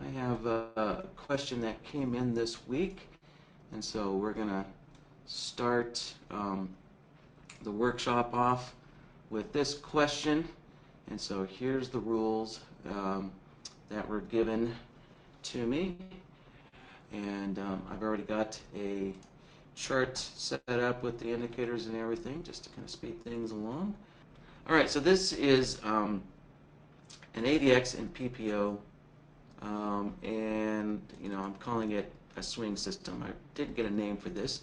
I have a question that came in this week, and so we're going to start the workshop off with this question. And so here's the rules that were given to me, and I've already got a chart set up with the indicators and everything just to kind of speed things along. All right, so this is an ADX and PPO, and I'm calling it a swing system. I didn't get a name for this,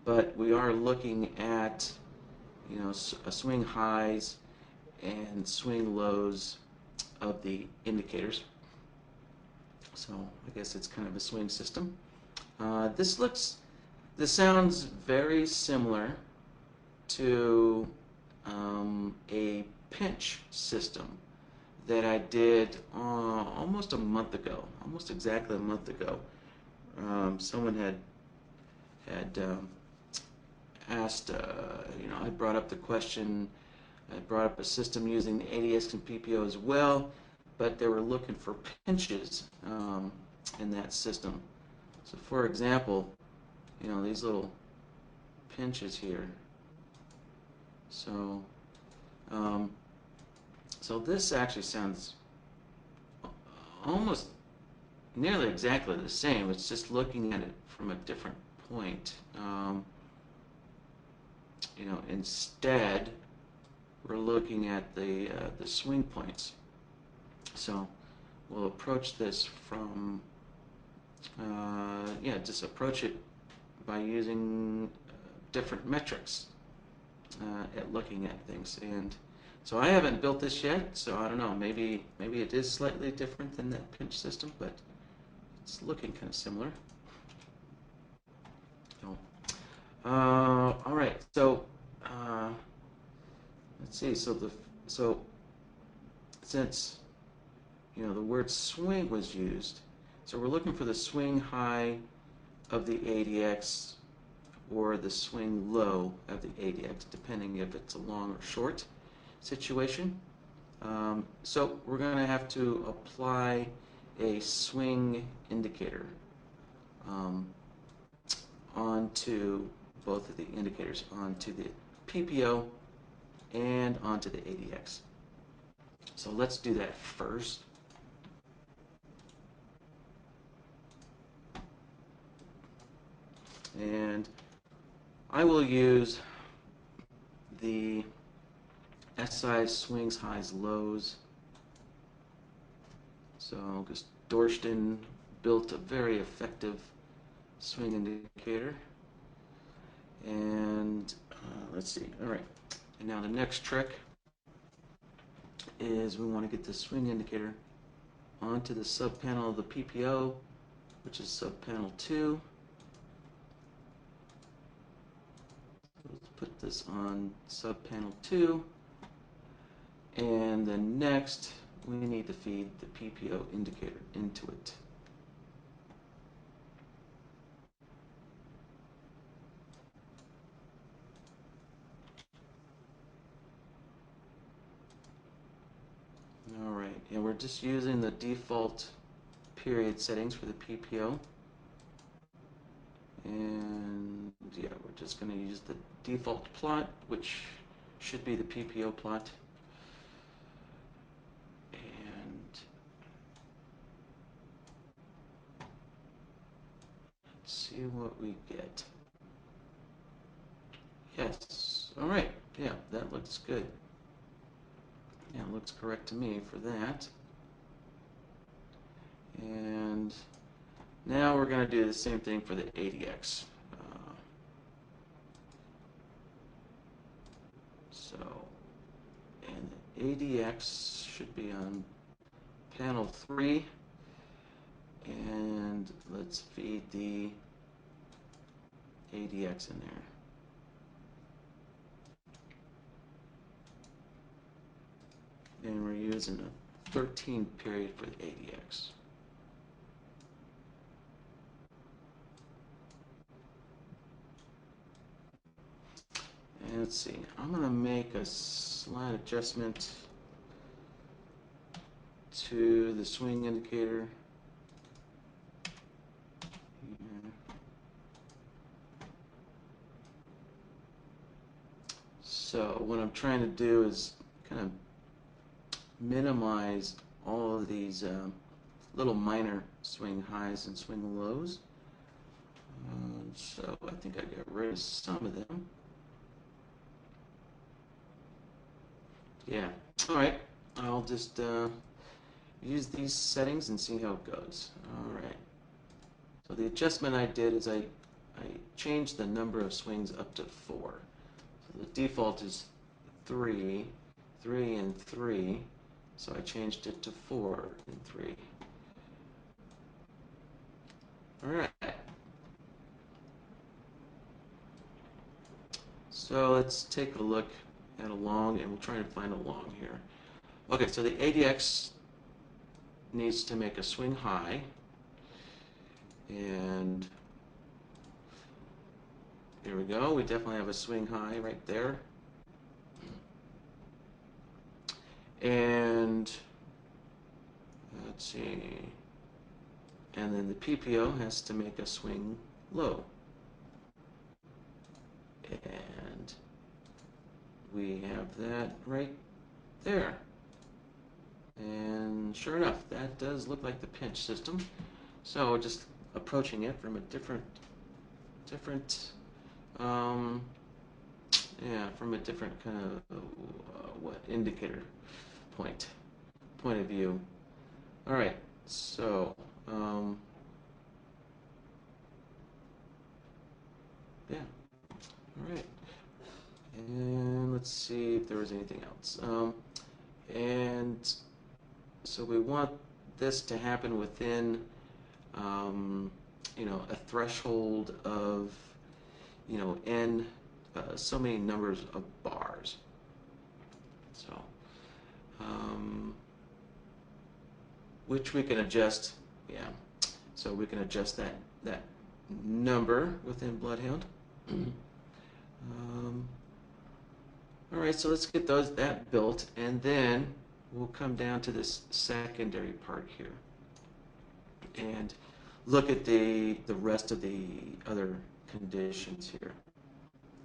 but we are looking at swing highs and swing lows of the indicators. So I guess it's kind of a swing system. This sounds very similar to a pinch system that I did almost a month ago, almost exactly a month ago. Someone had asked, I brought up the question, I brought up a system using the ADX and PPO as well, but they were looking for pinches in that system. So for example, these little pinches here. So, so this actually sounds almost nearly exactly the same. It's just looking at it from a different point. Instead, we're looking at the swing points. So we'll approach this from, just approach it by using different metrics at looking at things. And so I haven't built this yet, so I don't know. Maybe it is slightly different than that pinch system, but it's looking kind of similar. All right. So let's see. So since the word swing was used, so we're looking for the swing high of the ADX or the swing low of the ADX, depending if it's a long or short situation. So we're going to have to apply a swing indicator onto both of the indicators, onto the PPO and onto the ADX. So let's do that first. And I will use the SI swings, highs, lows. So Dorsten built a very effective swing indicator. And let's see. All right. And now the next trick is we want to get the swing indicator onto the subpanel of the PPO, which is subpanel 2. Let's put this on subpanel 2. And then next, we need to feed the PPO indicator into it. All right, and we're just using the default period settings for the PPO. And yeah, we're just going to use the default plot, which should be the PPO plot. And let's see what we get. Yes, all right, yeah, that looks good. Yeah, it looks correct to me for that. And now we're going to do the same thing for the ADX. And the ADX should be on panel 3. And let's feed the ADX in there. And we're using a 13 period for the ADX. And let's see, I'm going to make a slight adjustment to the swing indicator. what I'm trying to do is kind of minimize all of these little minor swing highs and swing lows. So I think I got rid of some of them. Yeah. All right. I'll just use these settings and see how it goes. All right. So the adjustment I did is I changed the number of swings up to 4. So the default is 3, 3 and 3. So I changed it to 4 and 3. All right. So let's take a look at a long, and we'll try and find a long here. Okay, so the ADX needs to make a swing high, and here we go. We definitely have a swing high right there. And let's see. And then the PPO has to make a swing low. And we have that right there. And sure enough, that does look like the pinch system. So just approaching it from a different from a different kind of indicator point of view. All right, so yeah, all right, and let's see if there was anything else. And so we want this to happen within a threshold of n so many numbers of bars. So which we can adjust. Yeah, so we can adjust that number within BloodHound. All right, so let's get that built, and then we'll come down to this secondary part here and look at the rest of the other conditions here.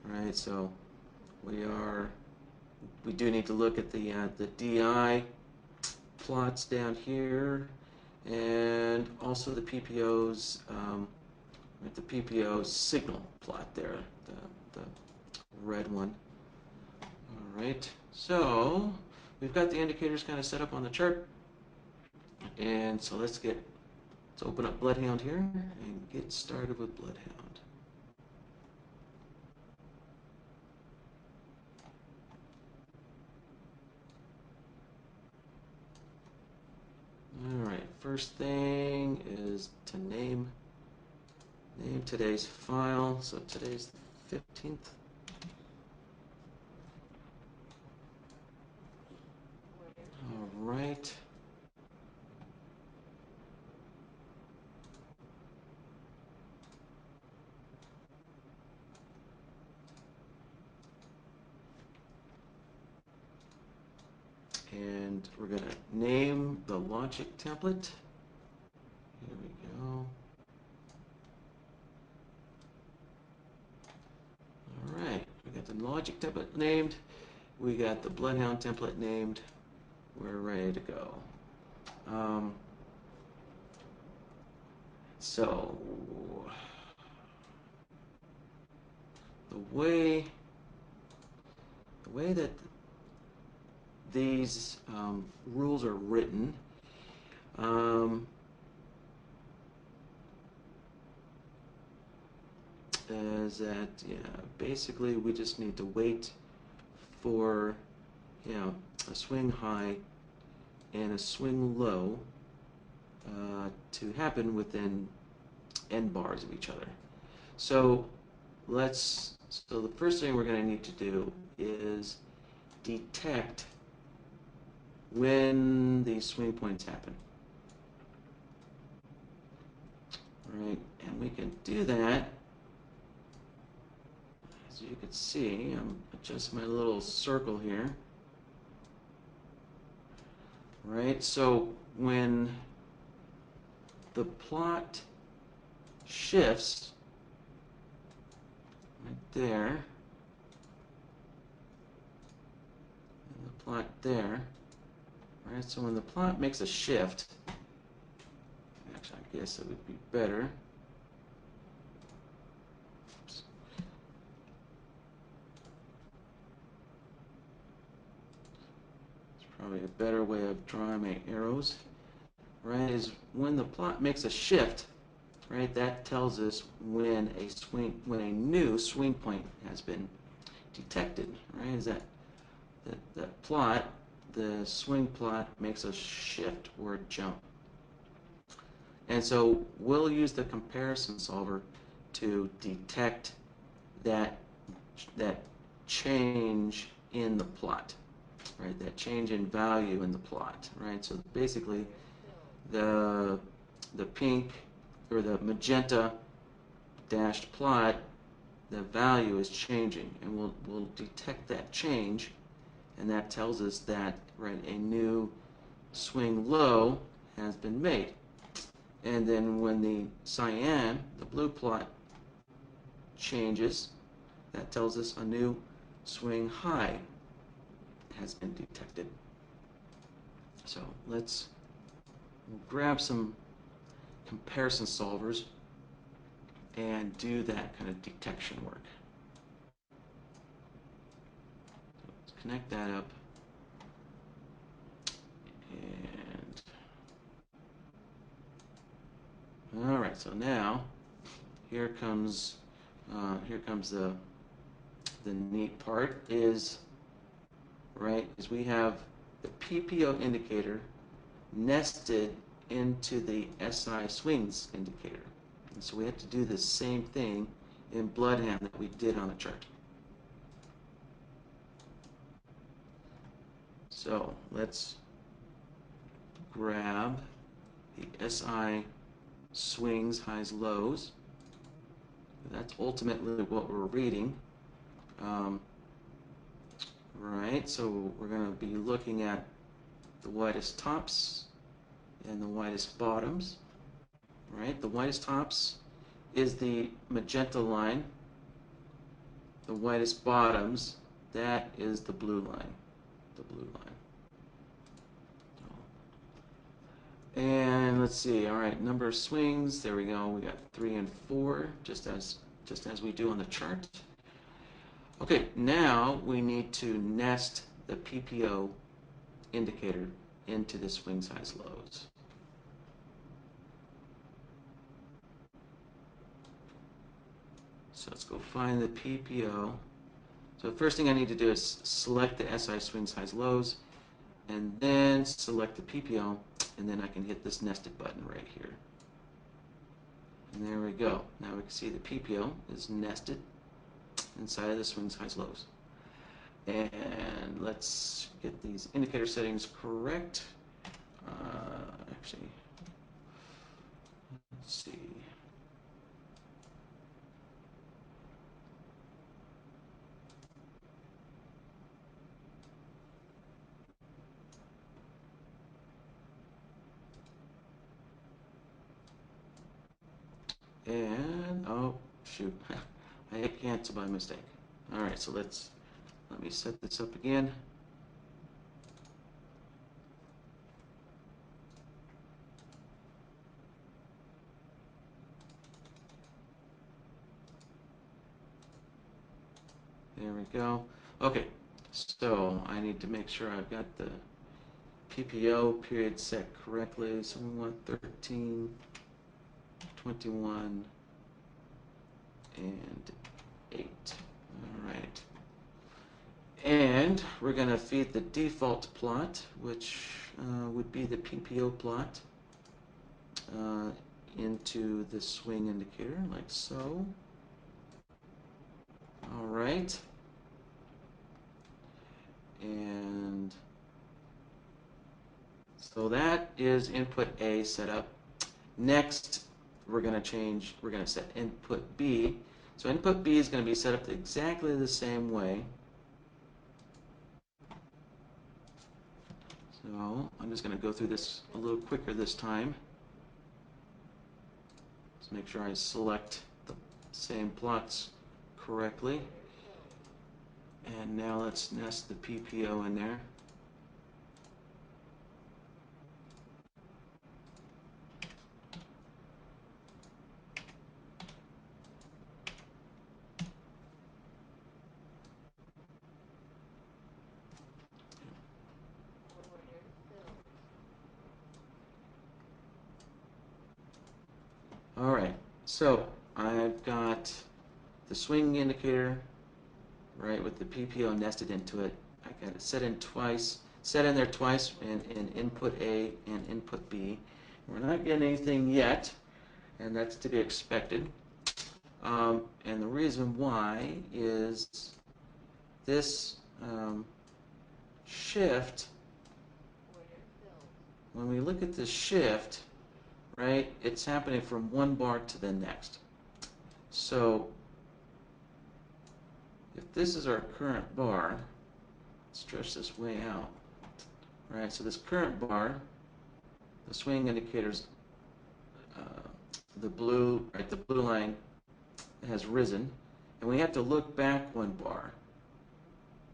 All right, so we do need to look at the DI plots down here, and also the PPO's signal plot there, the red one. All right, so we've got the indicators kind of set up on the chart, and so let's open up BloodHound here and get started with BloodHound. All right, first thing is to name today's file. So today's the 15th. All right. And we're going to name the logic template. Here we go. All right, we got the logic template named. We got the BloodHound template named. We're ready to go. So the way that these rules are written, is that basically we just need to wait for a swing high and a swing low to happen within n bars of each other. So the first thing we're going to need to do is detect when these swing points happen. All right, and we can do that. As you can see, I'm adjusting my little circle here. Right, so when the plot shifts right there, plot there. Right, so when the plot makes a shift, actually I guess it would be better. Oops. It's probably a better way of drawing my arrows. Right, is when the plot makes a shift, right, that tells us when a new swing point has been detected. Right, is that plot, the swing plot makes a shift or a jump. And so we'll use the comparison solver to detect that change in the plot, right? That change in value in the plot, right? So basically, the pink or the magenta dashed plot, the value is changing, and we'll detect that change, and that tells us that, right, a new swing low has been made. And then when the cyan, the blue plot, changes, that tells us a new swing high has been detected. So let's grab some comparison solvers and do that kind of detection work. So let's connect that up. And all right, so now here comes the neat part is, right, is we have the PPO indicator nested into the SI swings indicator. And so we have to do the same thing in BloodHound that we did on the chart. So let's grab the SI swings, highs, lows. That's ultimately what we're reading. Right, so we're going to be looking at the widest tops and the widest bottoms. Right, the widest tops is the magenta line. The widest bottoms, that is the blue line. The blue line. And let's see. All right, number of swings. There we go. We got 3 and 4, just as we do on the chart. Okay, now we need to nest the PPO indicator into the swing size lows. So let's go find the PPO. So the first thing I need to do is select the SI swing size lows, and then select the PPO, and then I can hit this nested button right here. And there we go. Now we can see the PPO is nested inside of the swing size lows. And let's get these indicator settings correct. Actually, let's see. And, oh, shoot. I hit cancel by mistake. All right, so let me set this up again. There we go. Okay, so I need to make sure I've got the PPO period set correctly. So we want 13, 21, and 8. All right. And we're going to feed the default plot, which would be the PPO plot, into the swing indicator, like so. All right. And so that is input A set up. Next, we're going to set input B. So input B is going to be set up exactly the same way. So I'm just going to go through this a little quicker this time. Let's make sure I select the same plots correctly. And now let's nest the PPO in there. All right, so I've got the swing indicator, right, with the PPO nested into it. I got it set in there twice in input A and input B. We're not getting anything yet, and that's to be expected. And the reason why is this shift, when we look at this shift, right, it's happening from one bar to the next. So if this is our current bar, stretch this way out, right? So this current bar, the swing indicators, the blue, right, the blue line has risen, and we have to look back one bar,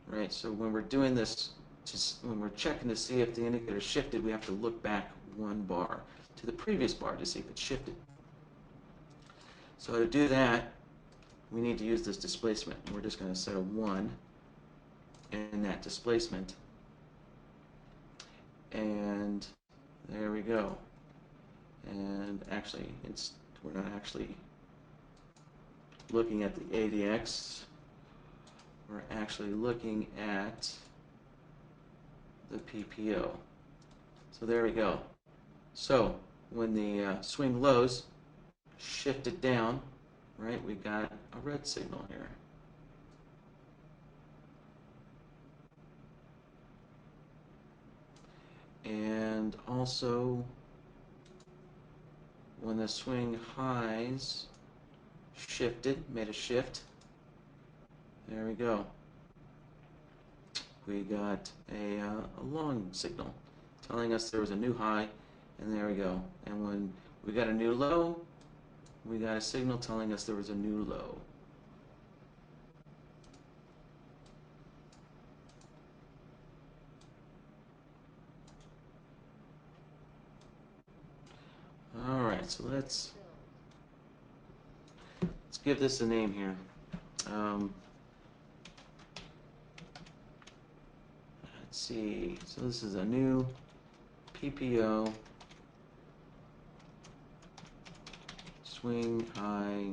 right? So when we're doing this, when we're checking to see if the indicator shifted, we have to look back one bar to the previous bar to see if it shifted. So to do that, we need to use this displacement. We're just going to set a 1 in that displacement. And there we go. And actually, we're not actually looking at the ADX. We're actually looking at the PPO. So there we go. So when the swing lows shifted down, right, we got a red signal here. And also, when the swing highs shifted, made a shift, there we go. We got a long signal telling us there was a new high, and there we go. And when we got a new low, we got a signal telling us there was a new low. All right, so let's give this a name here. Let's see. So this is a new PPO swing high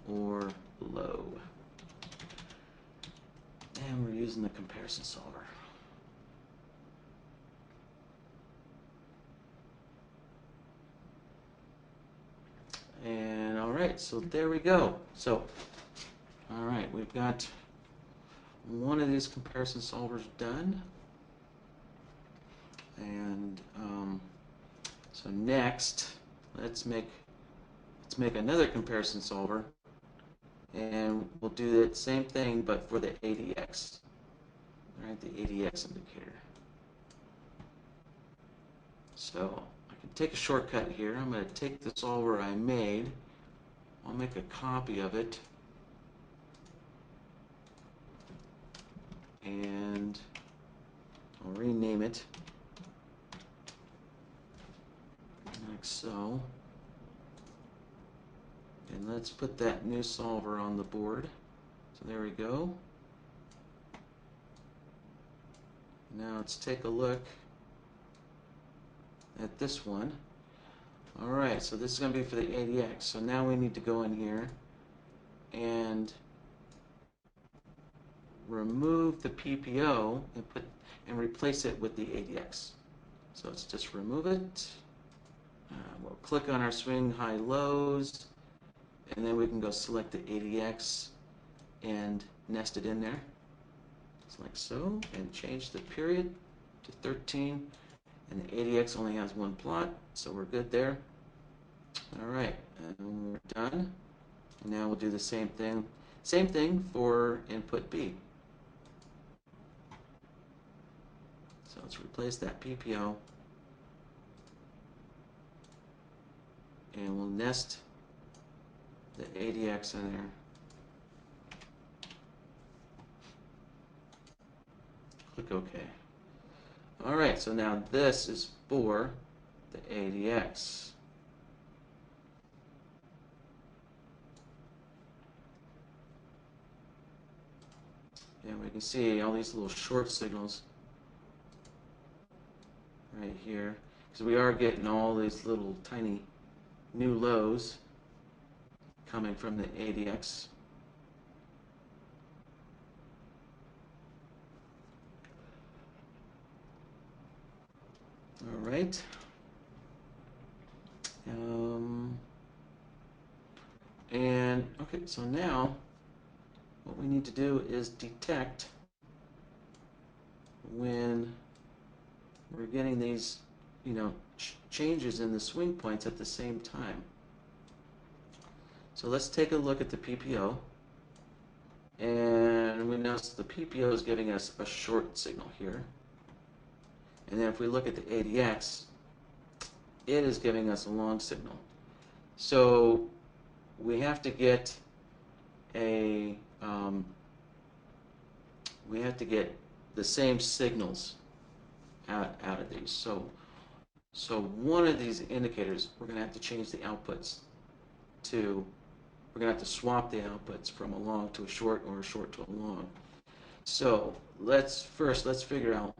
or low, and we're using the comparison solver. And all right, so there we go. So, all right, we've got one of these comparison solvers done. And so next, let's make another comparison solver, and we'll do the same thing, but for the ADX, right? The ADX indicator. So I can take a shortcut here. I'm going to take the solver I made. I'll make a copy of it, and I'll rename it like so. And let's put that new solver on the board. So there we go. Now let's take a look at this one. All right, so this is going to be for the ADX. So now we need to go in here and remove the PPO and replace it with the ADX. So let's just remove it. We'll click on our swing high lows, and then we can go select the ADX and nest it in there. Just like so, and change the period to 13. And the ADX only has one plot, so we're good there. All right, and we're done. And now we'll do the same thing for input B. So let's replace that PPO, and we'll nest the ADX in there. Click OK. All right, so now this is for the ADX. And we can see all these little short signals right here, because we are getting all these little tiny new lows coming from the ADX. All right. And okay, so now what we need to do is detect when we're getting these, changes in the swing points at the same time. So let's take a look at the PPO, and we notice the PPO is giving us a short signal here. And then if we look at the ADX, it is giving us a long signal. So we have to get the same signals out of these. So one of these indicators, we're going to have to change the outputs to, we're going to have to swap the outputs from a long to a short or a short to a long. So let's figure out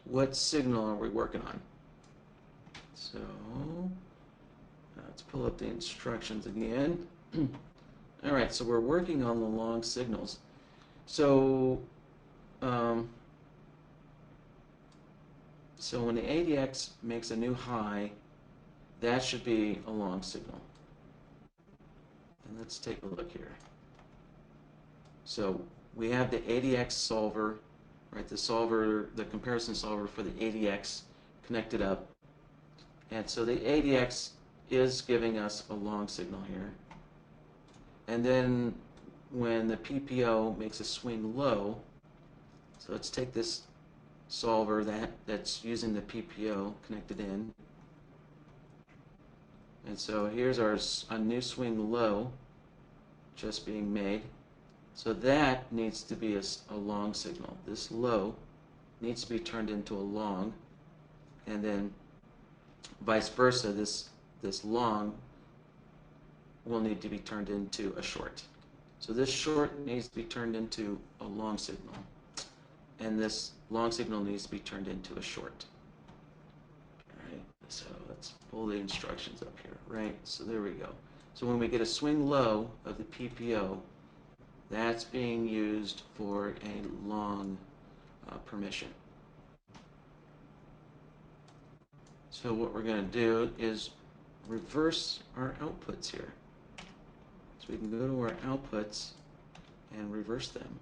what signal are we working on. So let's pull up the instructions again. All right, so we're working on the long signals. So so when the ADX makes a new high, that should be a long signal. And let's take a look here. So we have the ADX solver, right? The comparison solver for the ADX connected up. And so the ADX is giving us a long signal here. And then when the PPO makes a swing low, so let's take this solver that's using the PPO connected in. And so here's a new swing low just being made. So that needs to be a long signal. This low needs to be turned into a long, and then vice versa, this long will need to be turned into a short. So this short needs to be turned into a long signal, and this long signal needs to be turned into a short. All right, so let's pull the instructions up here, right? So there we go. So when we get a swing low of the PPO, that's being used for a long permission. So what we're going to do is reverse our outputs here. So we can go to our outputs and reverse them.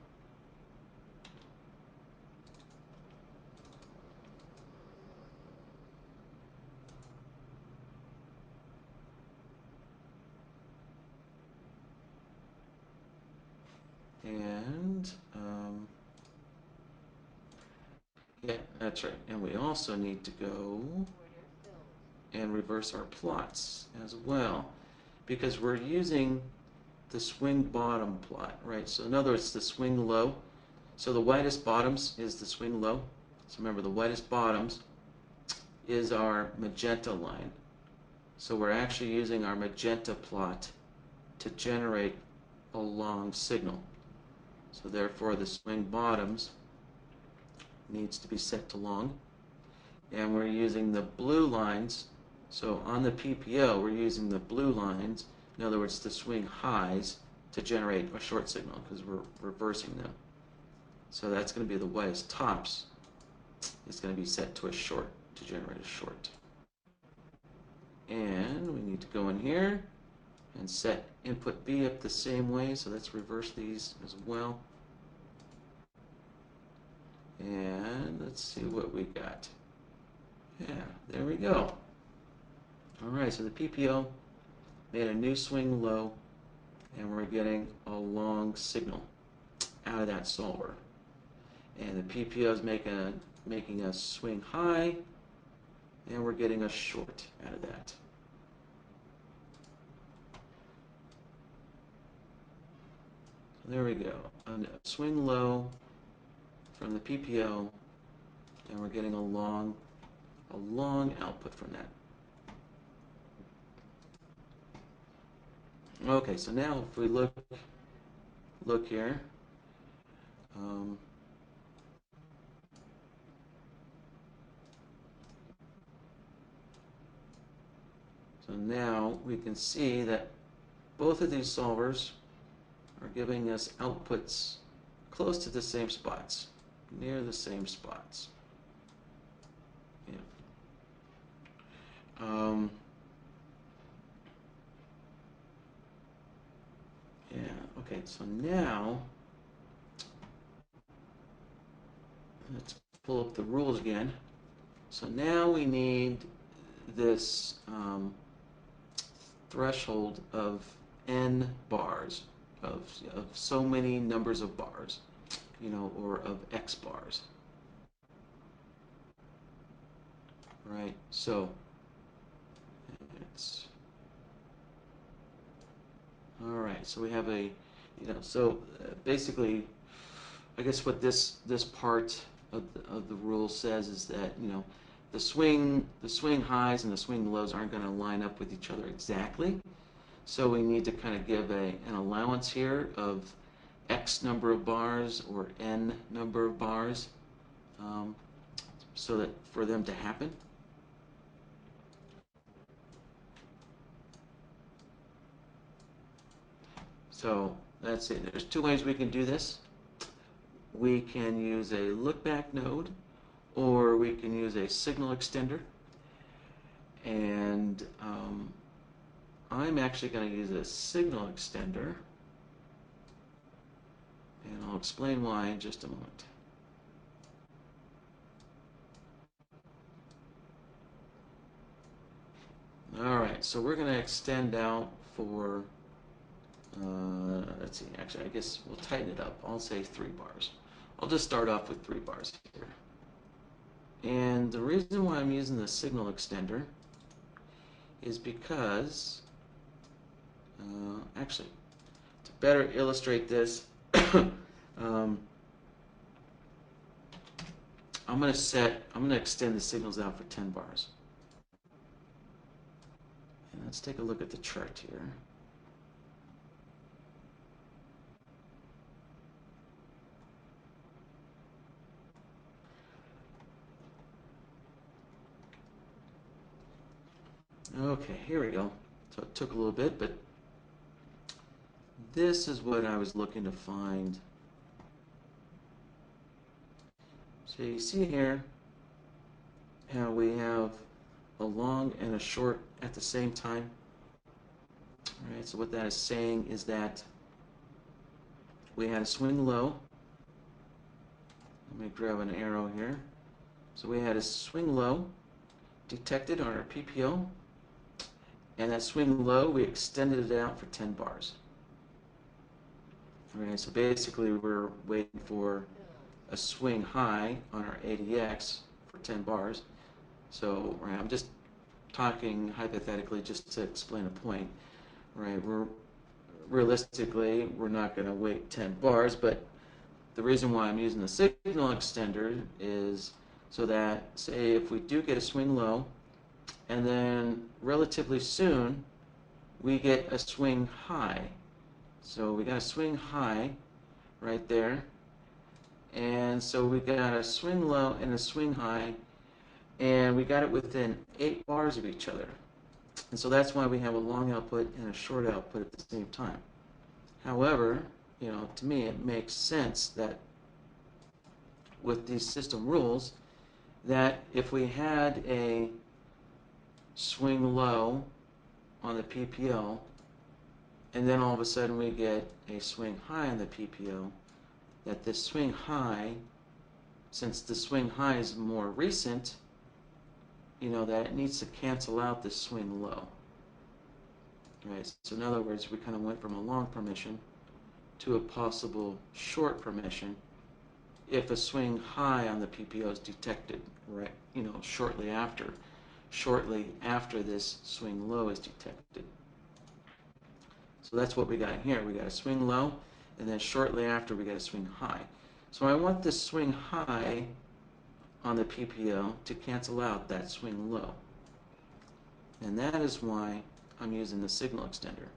And yeah, that's right. And we also need to go and reverse our plots as well, because we're using the swing bottom plot, right? So in other words, the swing low. So the whitest bottoms is the swing low. So remember, the whitest bottoms is our magenta line. So we're actually using our magenta plot to generate a long signal. So therefore the swing bottoms needs to be set to long. And we're using the blue lines. So on the PPO, we're using the blue lines, in other words, the swing highs, to generate a short signal because we're reversing them. So that's going to be the whitest tops. It's going to be set to a short to generate a short. And we need to go in here and set input B up the same way. So let's reverse these as well. And let's see what we got. Yeah, there we go. All right, so the PPO made a new swing low, and we're getting a long signal out of that solver. And the PPO is making a swing high, and we're getting a short out of that. So there we go. A swing low from the PPO, and we're getting a long output from that. Okay, so now if we look here, so So now we can see that both of these solvers are giving us outputs close to the same spots, near the same spots. Yeah. Yeah, okay, so now let's pull up the rules again. So now we need this threshold of n bars, of so many numbers of bars, or of x bars. Right, so it's all right. So we have a, basically, I guess what this part of the rule says is that the swing highs and the swing lows aren't going to line up with each other exactly. So we need to kind of give an allowance here of x number of bars or n number of bars, so that for them to happen. So that's it. There's two ways we can do this. We can use a look-back node, or we can use a signal extender. And I'm actually going to use a signal extender, and I'll explain why in just a moment. All right, so we're going to extend out for, let's see, actually, I guess we'll tighten it up. I'll say 3 bars. I'll just start off with 3 bars here. And the reason why I'm using the signal extender is because, actually, to better illustrate this, I'm going to extend the signals out for 10 bars. And let's take a look at the chart here. Okay, here we go. So it took a little bit, but this is what I was looking to find. So you see here how we have a long and a short at the same time. All right, so what that is saying is that we had a swing low. Let me grab an arrow here. So we had a swing low detected on our PPO, and that swing low, we extended it out for 10 bars. All right, so basically we're waiting for a swing high on our ADX for 10 bars. So right, I'm just talking hypothetically just to explain a point. Right, realistically we're not going to wait 10 bars, but the reason why I'm using the signal extender is so that, say, if we do get a swing low, and then relatively soon we get a swing high. So we got a swing high right there, and so we got a swing low and a swing high, and we got it within 8 bars of each other. And so that's why we have a long output and a short output at the same time. However, to me it makes sense that with these system rules, that if we had a swing low on the PPO, and then all of a sudden we get a swing high on the PPO, that this swing high, since the swing high is more recent, that it needs to cancel out this swing low. Right? So in other words, we kind of went from a long permission to a possible short permission if a swing high on the PPO is detected, right? Shortly after this swing low is detected. So that's what we got here. We got a swing low, and then shortly after we got a swing high. So I want this swing high on the PPO to cancel out that swing low. And that is why I'm using the signal extender.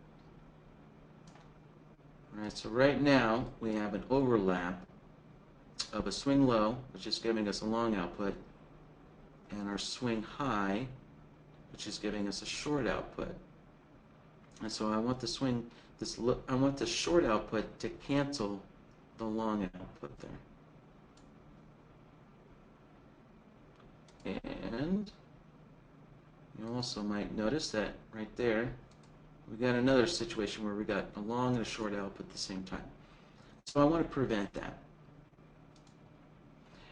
All right, so right now we have an overlap of a swing low, which is giving us a long output, and our swing high, which is giving us a short output. And so I want the I want the short output to cancel the long output there. And you also might notice that right there, we got another situation where we got a long and a short output at the same time. So I want to prevent that.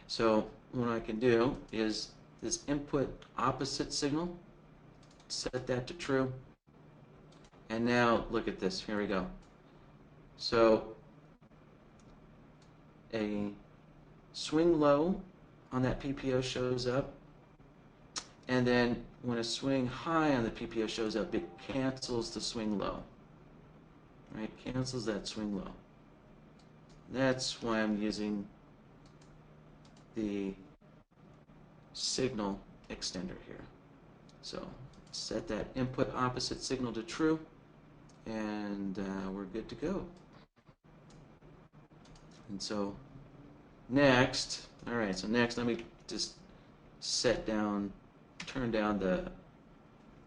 So what I can do is this input opposite signal, set that to true. And now look at this, here we go. So a swing low on that PPO shows up, and then when a swing high on the PPO shows up, it cancels the swing low. Right? Cancels that swing low. That's why I'm using the signal extender here. So set that input opposite signal to true, and we're good to go. And so next, all right, so next let me just turn down the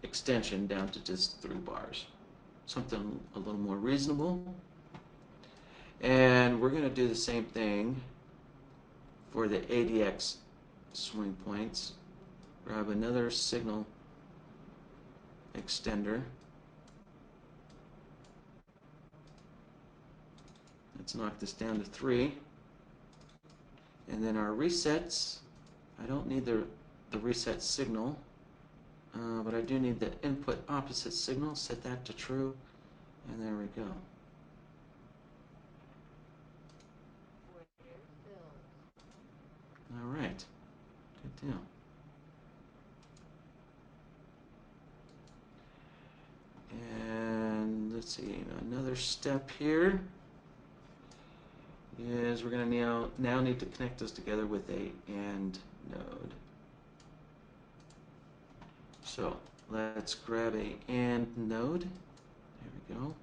extension down to just 3 bars. Something a little more reasonable. And we're going to do the same thing for the ADX swing points. Grab another signal extender. Let's knock this down to 3. And then our resets, I don't need the reset signal, but I do need the input opposite signal. Set that to true, and there we go. All right, good deal. And let's see, another step here is we're going to now need to connect those together with a AND node. So let's grab a AND node. There we go.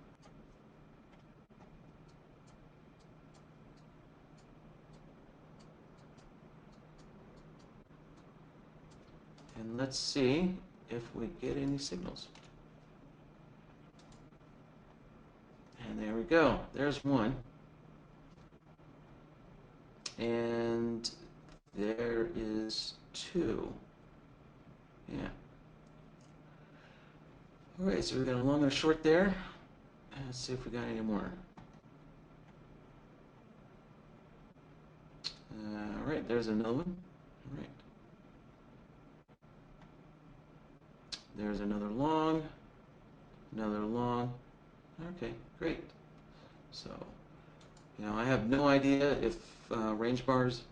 And let's see if we get any signals. And there we go. There's one. And there is 2. Yeah. All right, so we got a long and a short there. Let's see if we got any more. All right, there's another one. All right. There's another long. Another long. Okay, great. So, I have no idea if range bars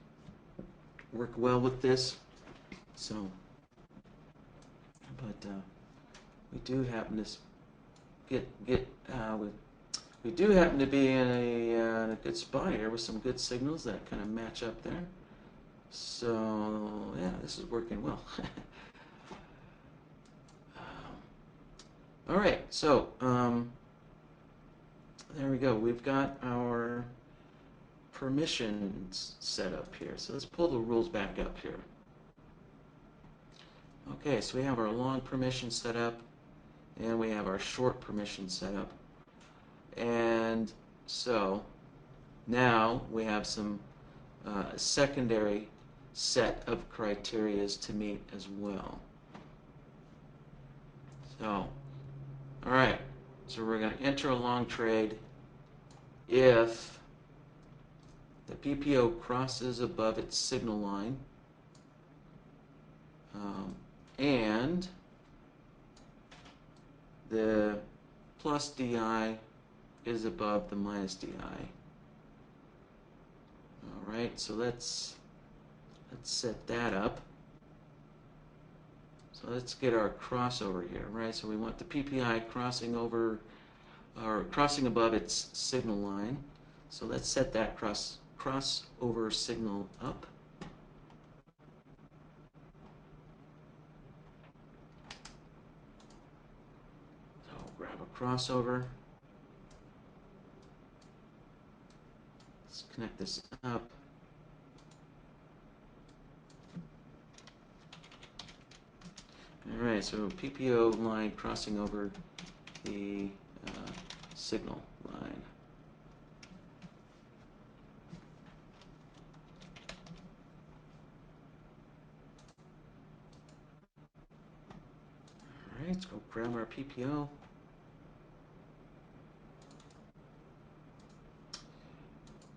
work well with this. So, but we do happen to we do happen to be in a good spot here with some good signals that kind of match up there. So yeah, this is working well. All right, so there we go. We've got our permissions set up here. So let's pull the rules back up here. Okay, so we have our long permission set up, and we have our short permission set up. And so now we have some secondary set of criterias to meet as well. So, all right, so we're going to enter a long trade if the PPO crosses above its signal line and the plus DI is above the minus DI. All right, so let's set that up. So let's get our crossover here, right? So we want the PPI crossing over or crossing above its signal line. So let's set that crossover signal up. So grab a crossover. Let's connect this up. Alright, so PPO line crossing over the signal line. Alright, let's go grab our PPO.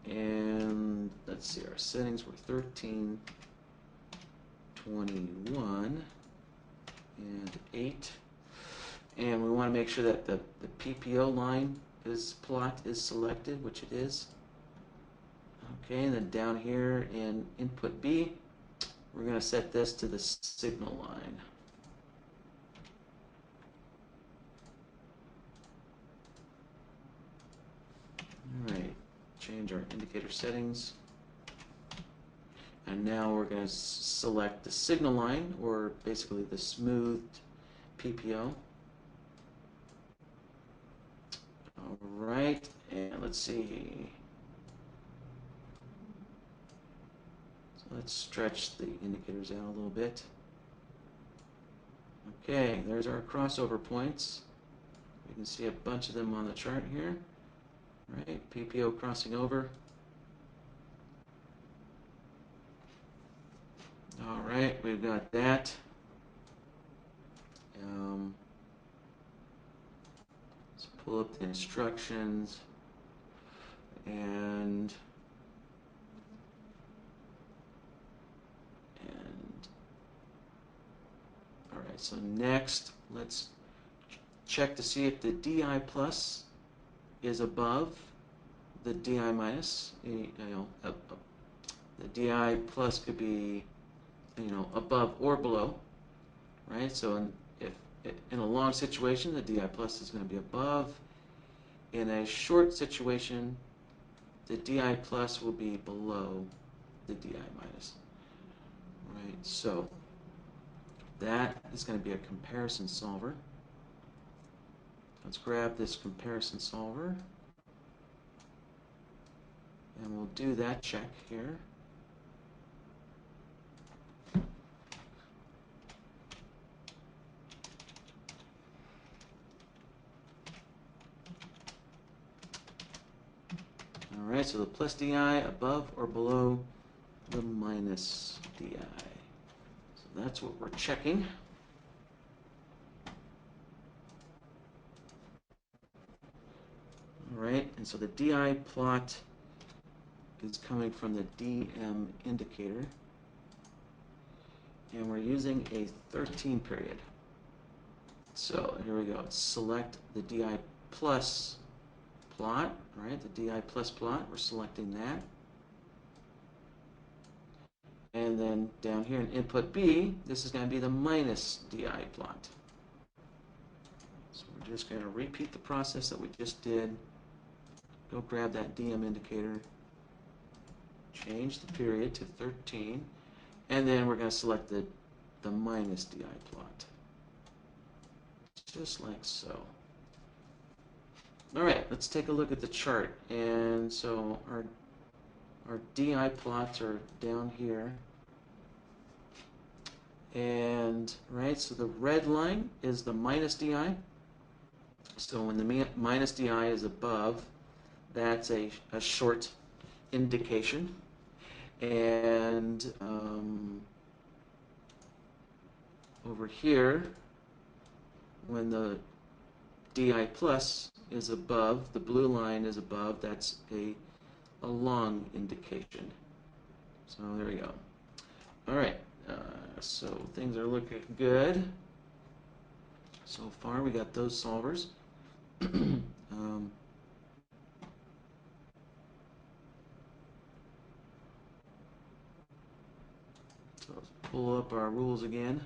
And let's see, our settings were 13, 21, and 8. And we want to make sure that the PPO line plot is selected, which it is. Okay, and then down here in input B, we're going to set this to the signal line. Alright, change our indicator settings. And now we're going to select the signal line, or basically the smoothed PPO. Alright, and let's see. So let's stretch the indicators out a little bit. Okay, there's our crossover points. You can see a bunch of them on the chart here. Right, PPO crossing over. Alright, we've got that. Let's pull up the instructions. And alright, so next let's check to see if the DI plus is above the DI minus. The DI plus could be, above or below, right? So if in a long situation, the DI plus is going to be above. In a short situation, the DI plus will be below the DI minus, right? So that is going to be a comparison solver. Let's grab this comparison solver, and we'll do that check here. Alright, so the plus DI above or below the minus DI. So that's what we're checking. Alright, and so the DI plot is coming from the DM indicator. And we're using a 13 period. So here we go. Select the DI plus plot, right? The DI plus plot, we're selecting that. And then down here in input B, this is going to be the minus DI plot. So we're just going to repeat the process that we just did. Go grab that DM indicator, change the period to 13, and then we're going to select the minus DI plot. Just like so. Alright, let's take a look at the chart. And so our DI plots are down here. And, right, so the red line is the minus DI. So when the minus DI is above, that's a short indication. And over here, when the DI plus is above, the blue line is above, that's a long indication. So there we go. All right, so things are looking good. So far, we got those solvers. So let's pull up our rules again.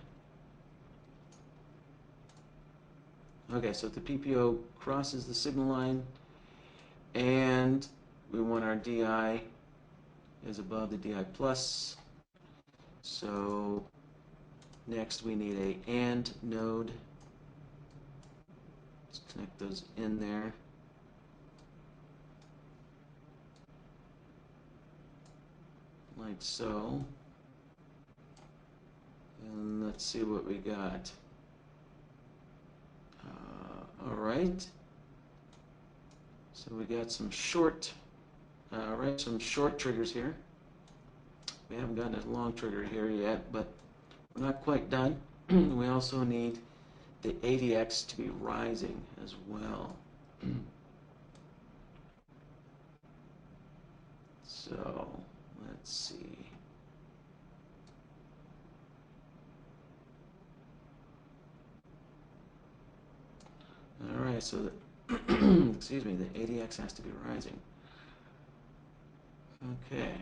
Okay, so if the PPO crosses the signal line and we want our DI is above the DI plus, so next we need a AND node. Let's connect those in there. Like so. And let's see what we got. All right. So we got some short, some short triggers here. We haven't gotten a long trigger here yet, but we're not quite done. We also need the ADX to be rising as well. So let's see. All right, so the, excuse me, the ADX has to be rising. Okay.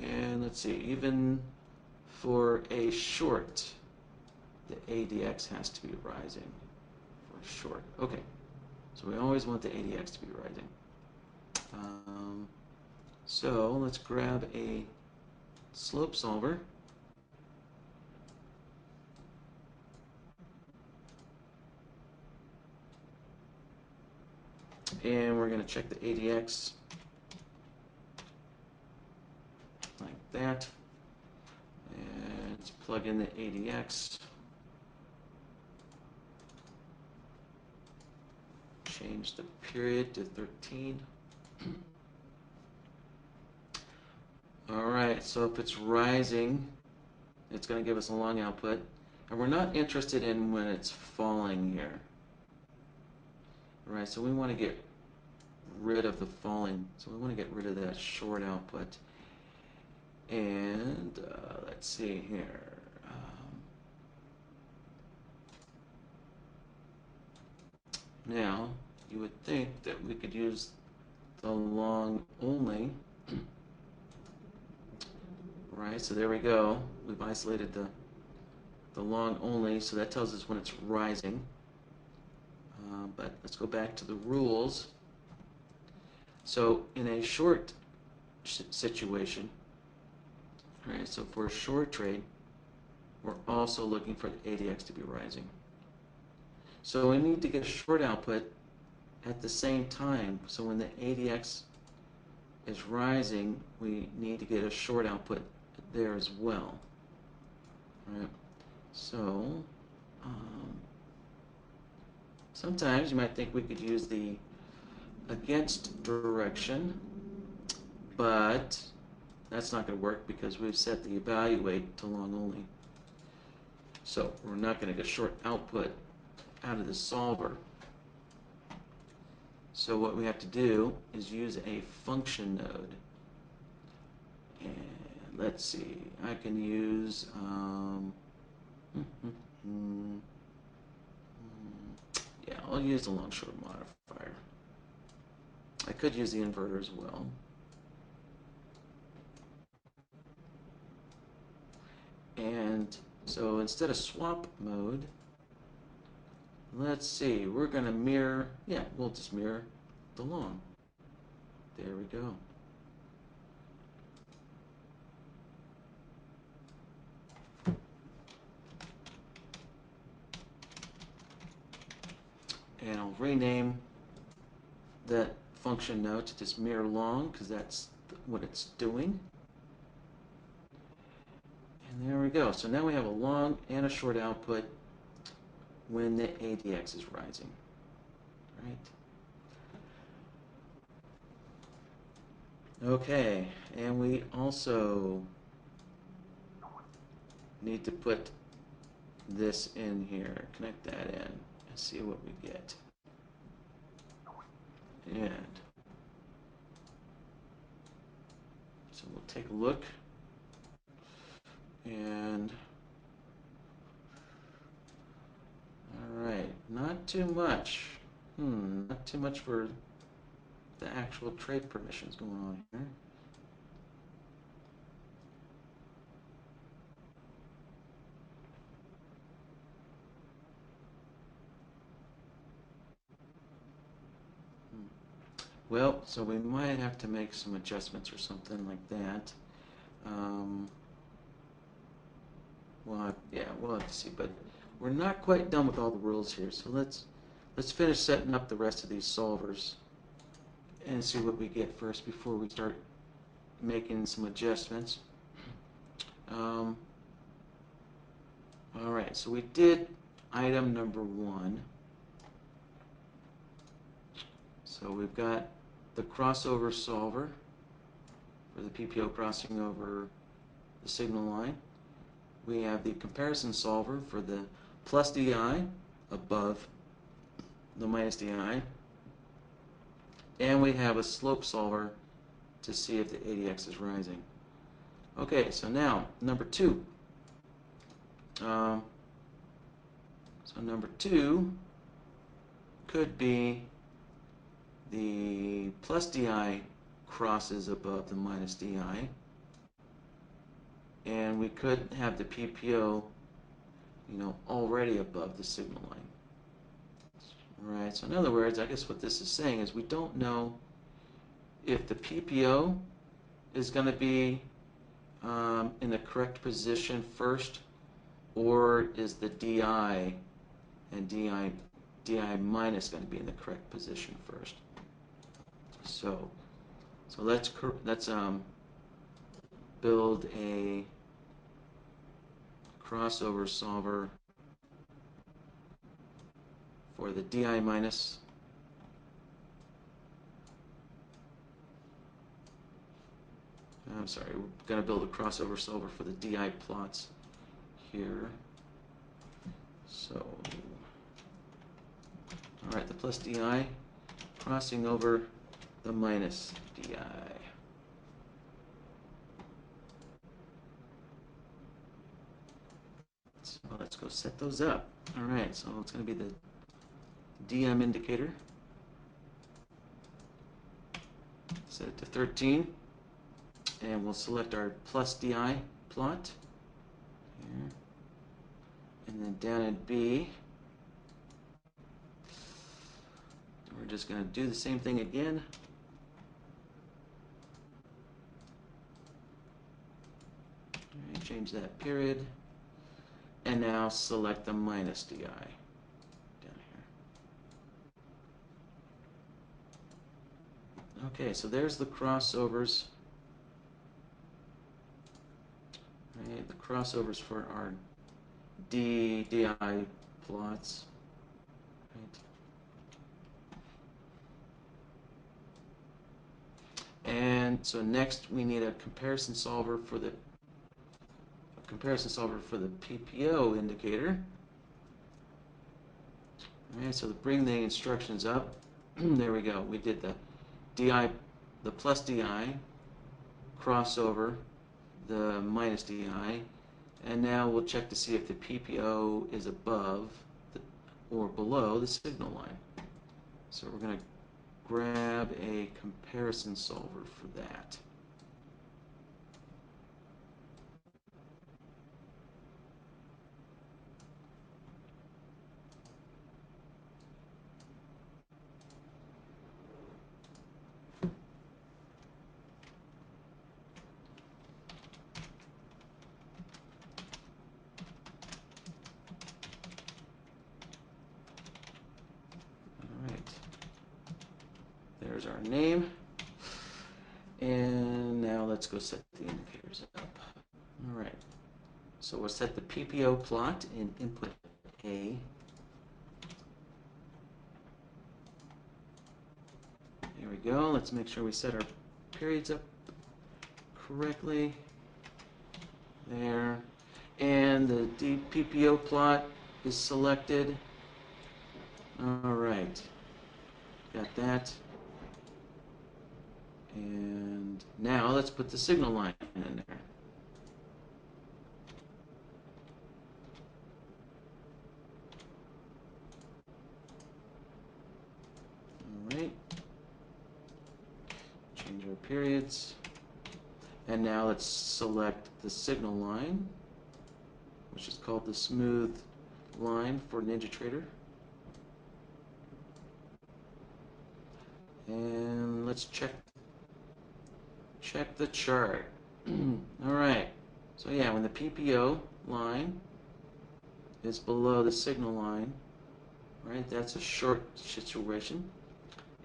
And let's see, even for a short, the ADX has to be rising for short. Okay, so we always want the ADX to be rising. So let's grab a slope solver. And we're going to check the ADX like that. And let's plug in the ADX. Change the period to 13. All right, so if it's rising, it's going to give us a long output. And we're not interested in when it's falling here. All right, so we want to get rid of the falling. So we want to get rid of that short output. And let's see here. Now, you would think that we could use the long only. Right, so there we go. We've isolated the long only, so that tells us when it's rising. But let's go back to the rules. So in a short situation, right, so for a short trade, we're also looking for the ADX to be rising. So we need to get a short output at the same time. So when the ADX is rising, we need to get a short output there as well. Right. So sometimes you might think we could use the against direction, but that's not going to work because we've set the evaluate to long only. So we're not going to get short output out of the solver. So what we have to do is use a function node. And let's see, I can use yeah, I'll use the long short modifier. I could use the inverter as well. And so instead of swap mode, let's see, we're going to mirror, yeah, we'll just mirror the long. There we go. And I'll rename that function node to just mirror long because that's what it's doing. And there we go. So now we have a long and a short output when the ADX is rising. Right? Okay, and we also need to put this in here, connect that in, and see what we get. And so we'll take a look, and all right, not too much. Not too much for the actual trade permissions going on here. Well, so we might have to make some adjustments or something like that. We'll have to see, but we're not quite done with all the rules here. So let's finish setting up the rest of these solvers and see what we get first before we start making some adjustments. All right, so we did item number 1. So we've got the crossover solver for the PPO crossing over the signal line. We have the comparison solver for the plus DI above the minus DI. And we have a slope solver to see if the ADX is rising. Okay, so now number 2. So number 2 could be the plus DI crosses above the minus DI, and we could have the PPO, already above the signal line. Right. So in other words, I guess what this is saying is we don't know if the PPO is going to be in the correct position first, or is the DI and DI minus going to be in the correct position first. So let's build a crossover solver for the DI minus. I'm sorry, we're going to build a crossover solver for the DI plots here. So, all right, the plus DI crossing over the minus DI. So let's go set those up. All right, so it's going to be the DM indicator. Set it to 13. And we'll select our plus DI plot here. And then down in B, we're just going to do the same thing again. All right, change that period. And now select the minus DI down here. Okay, so there's the crossovers. Right, the crossovers for our DI plots. Right. And so next we need a comparison solver for the PPO indicator. All right, so to bring the instructions up, there we go. We did the plus DI crossover the minus DI, and now we'll check to see if the PPO is above or below the signal line. So we're going to grab a comparison solver for that. There's our name. And now let's go set the indicators up. All right. So we'll set the PPO plot in input A. There we go. Let's make sure we set our periods up correctly. There. And the PPO plot is selected. All right. Got that. And now let's put the signal line in there. All right. Change our periods. And now let's select the signal line, which is called the smooth line for NinjaTrader. And let's check the chart. All right. So yeah, when the PPO line is below the signal line, right, that's a short situation.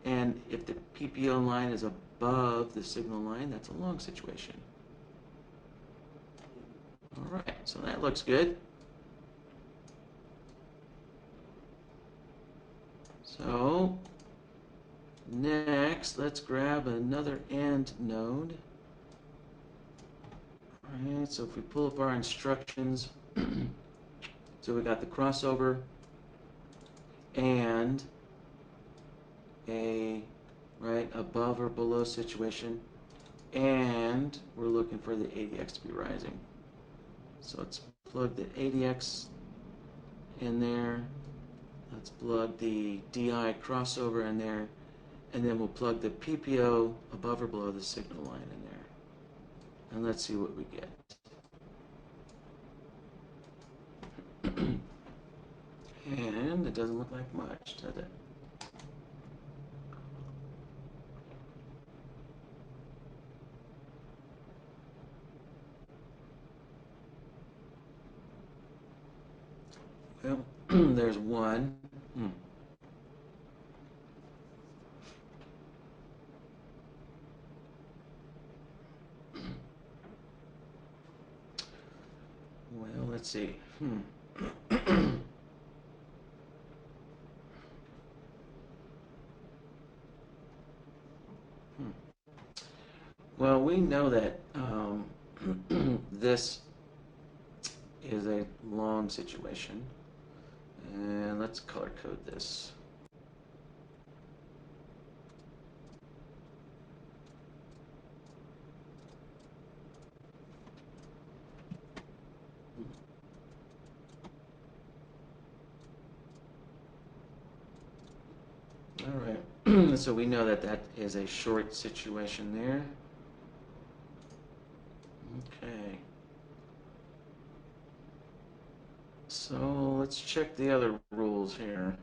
And if the PPO line is above the signal line, that's a long situation. All right, so that looks good. So next, let's grab another AND node. Alright, so if we pull up our instructions, so we got the crossover and a above or below situation, and we're looking for the ADX to be rising. So let's plug the ADX in there. Let's plug the DI crossover in there, and then we'll plug the PPO above or below the signal line in there. And let's see what we get. And it doesn't look like much, does it? Well, there's one. Well, let's see. Well, we know that this is a long situation, and let's color code this. All right, so we know that that is a short situation there. Okay. So let's check the other rules here.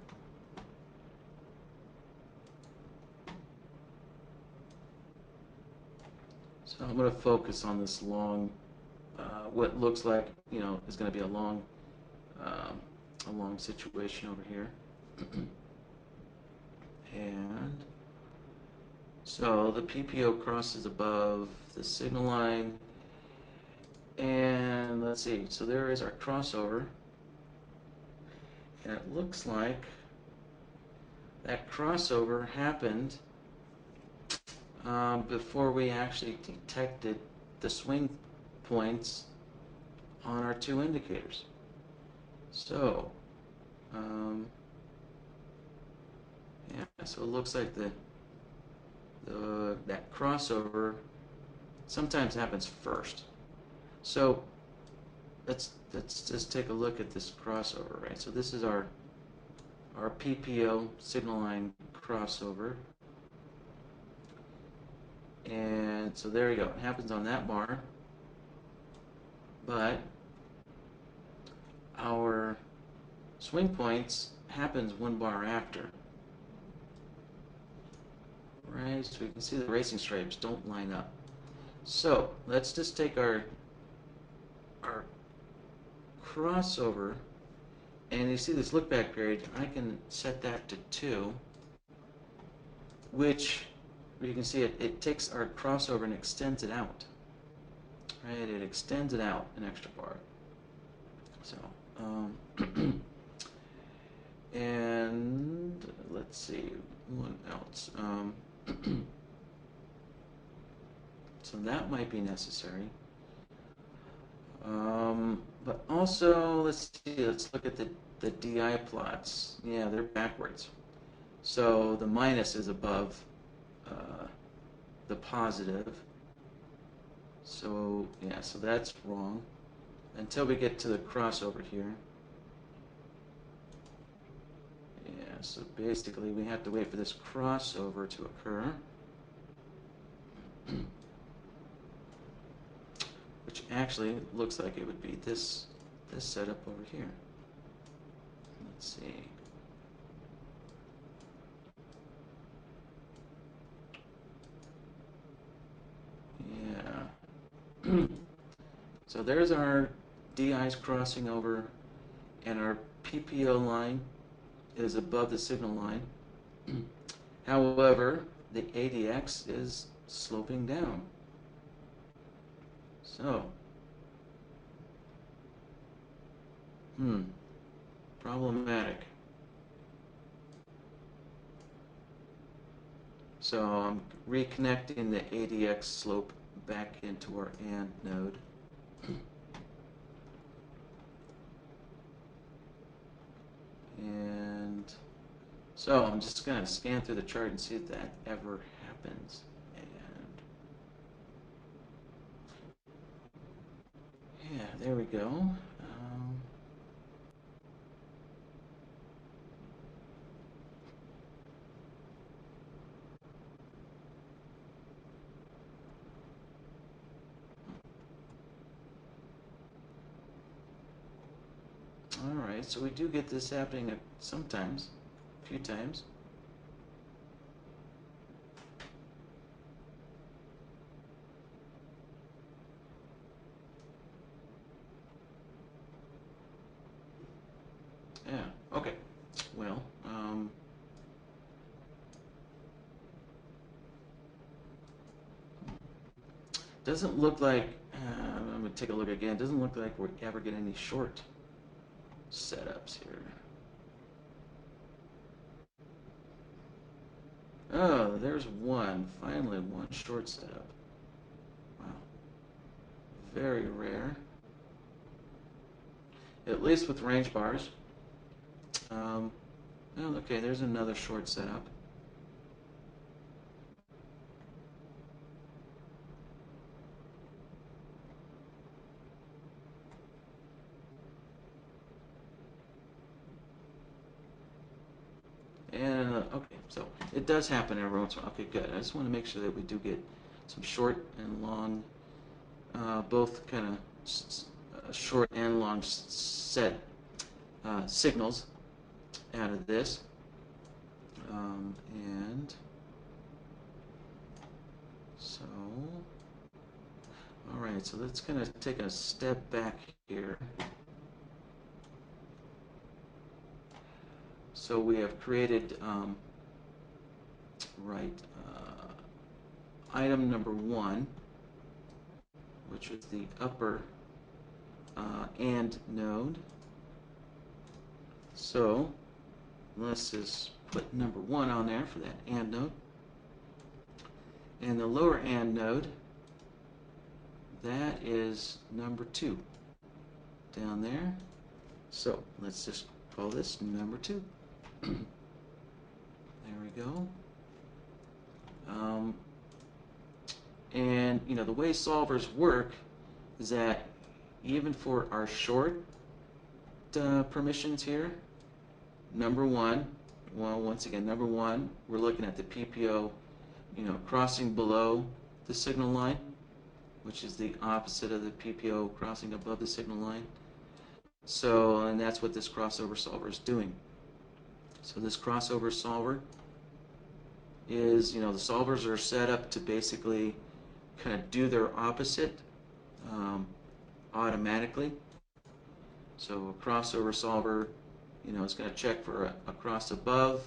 So I'm going to focus on this long, what looks like, is going to be a long situation over here. And so the PPO crosses above the signal line, and let's see, so there is our crossover, and it looks like that crossover happened before we actually detected the swing points on our two indicators. So yeah, so it looks like that crossover sometimes happens first. So let's just take a look at this crossover, right? So this is our PPO signal line crossover, and so there you go. It happens on that bar, but our swing points happens one bar after. Right, so you can see the racing stripes don't line up. So let's just take our crossover, and you see this look back period. I can set that to 2, which you can see it takes our crossover and extends it out. Right, it extends it out an extra bar. So and let's see what else. So that might be necessary. But also, let's see, let's look at the DI plots. Yeah, they're backwards. So the minus is above the positive. So, yeah, so that's wrong. Until we get to the crossover here. Yeah, so basically we have to wait for this crossover to occur. Which actually looks like it would be this setup over here. Let's see. Yeah. So there's our DIs crossing over, and our PPO line is above the signal line. However, the ADX is sloping down. So, problematic. So I'm reconnecting the ADX slope back into our AND node. And so I'm just going to scan through the chart and see if that ever happens. And yeah, there we go. All right, so we do get this happening sometimes, a few times. Yeah, okay. Well, doesn't look like, I'm going to take a look again. Doesn't look like we're ever getting any short setups here. Oh, there's one. Finally, one short setup. Wow. Very rare. At least with range bars. Oh, okay, there's another short setup. And, okay, so it does happen every once in a while. Okay, good. I just want to make sure that we do get some short and long, both kind of short and long set signals out of this. And so, all right, so let's kind of take a step back here. So we have created, item number 1, which is the upper AND node. So let's just put number 1 on there for that AND node. And the lower AND node, that is number 2 down there. So let's just call this number 2. There we go. And the way solvers work is that even for our short permissions here, number 1, well, once again, number 1, we're looking at the PPO, crossing below the signal line, which is the opposite of the PPO crossing above the signal line. So, and that's what this crossover solver is doing. So this crossover solver is, the solvers are set up to basically kind of do their opposite automatically. So a crossover solver, it's going to check for a cross above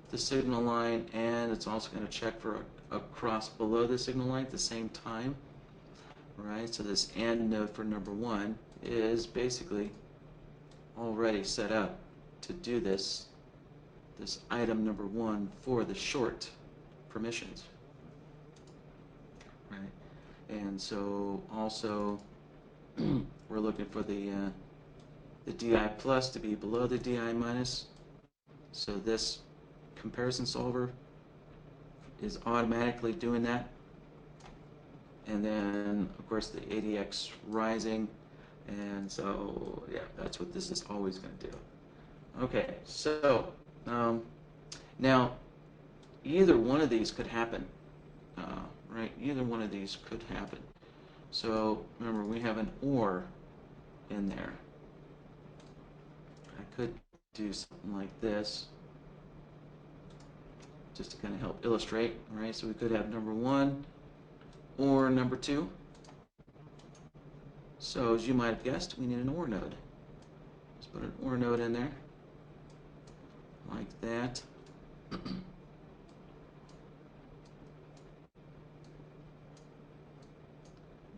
the signal line, and it's also going to check for a cross below the signal line at the same time. Right? So this AND node for number 1 is basically already set up to do this item number 1 for the short permissions. Right? And so also we're looking for the DI plus to be below the DI minus. So this comparison solver is automatically doing that. And then, of course, the ADX rising. And so, yeah, that's what this is always going to do. Okay, so now either one of these could happen, right? Either one of these could happen. So remember, we have an OR in there. I could do something like this just to kind of help illustrate, right? So we could have number 1 or number 2. So as you might have guessed, we need an OR node. Let's put an OR node in there, like that.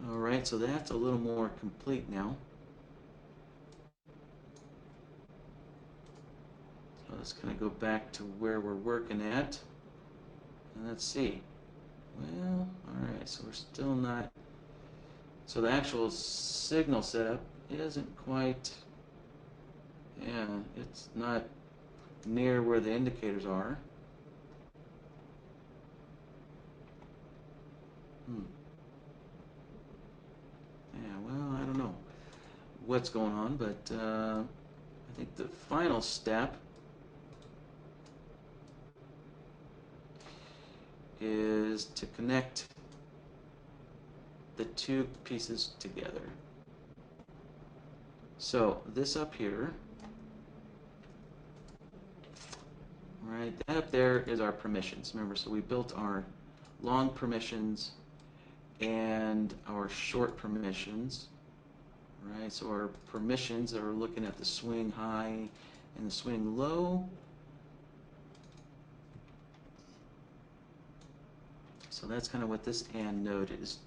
All right, so that's a little more complete now. So let's kind of go back to where we're working at. And let's see. Well, alright, so we're still not. So the actual signal setup isn't quite. Yeah, it's not near where the indicators are. Yeah, well, I don't know what's going on, but I think the final step is to connect the two pieces together. So this up here, right, that up there is our permissions. Remember, so we built our long permissions and our short permissions, right? So our permissions are looking at the swing high and the swing low. So that's kind of what this AND node is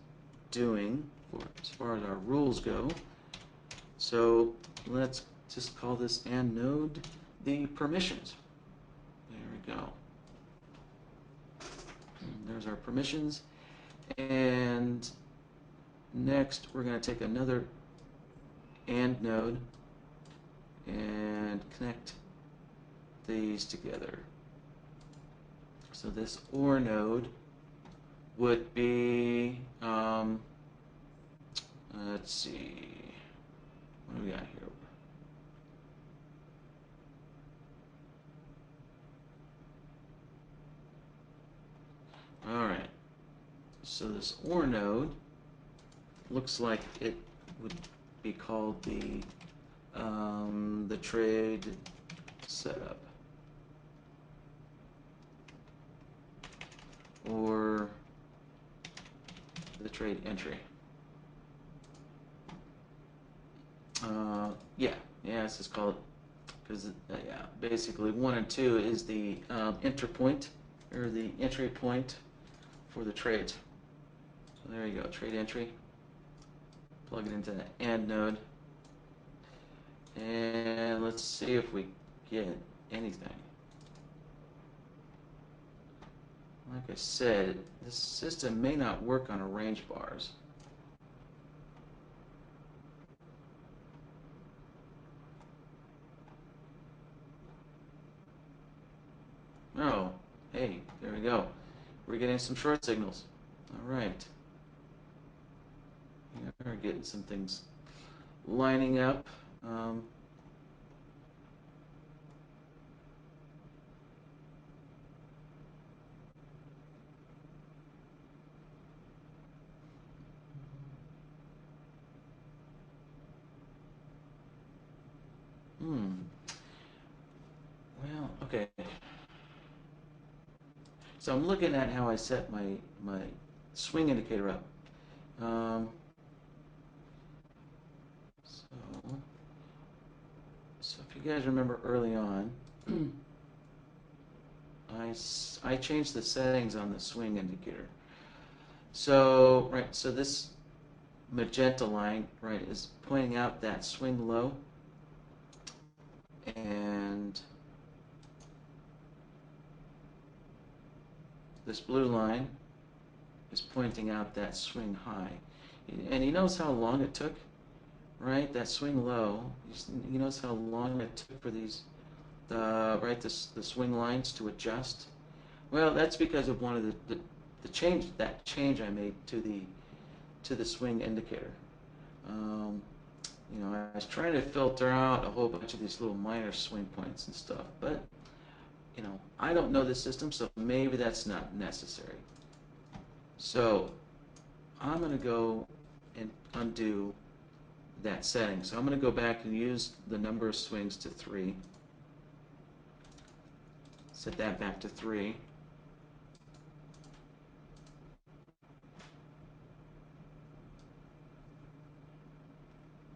doing for, as far as our rules go. So let's just call this AND node the permissions. There we go. And there's our permissions. And next we're going to take another AND node and connect these together. So this OR node would be, let's see, what do we got here? All right, so this OR node looks like it would be called the trade setup, or the trade entry. Yeah, this is called, because yeah, basically 1 and 2 is the enter point, or the entry point for the trades. So there you go, trade entry. Plug it into the AND node, and let's see if we get anything. Like I said, this system may not work on arrange bars. Oh, hey, there we go. We're getting some short signals. All right. We're getting some things lining up. Well, okay. So I'm looking at how I set my swing indicator up. So if you guys remember early on, I changed the settings on the swing indicator. So, right, so this magenta line, right, is pointing out that swing low, and this blue line is pointing out that swing high. And you notice how long it took, right? That swing low, you notice how long it took for these, the swing lines to adjust? Well, that's because of one of the change I made to the swing indicator. You know, I was trying to filter out a whole bunch of these little minor swing points and stuff, but you know, I don't know the system, so maybe that's not necessary. So I'm going to go and undo that setting. So I'm going to go back and use the number of swings to 3. Set that back to 3.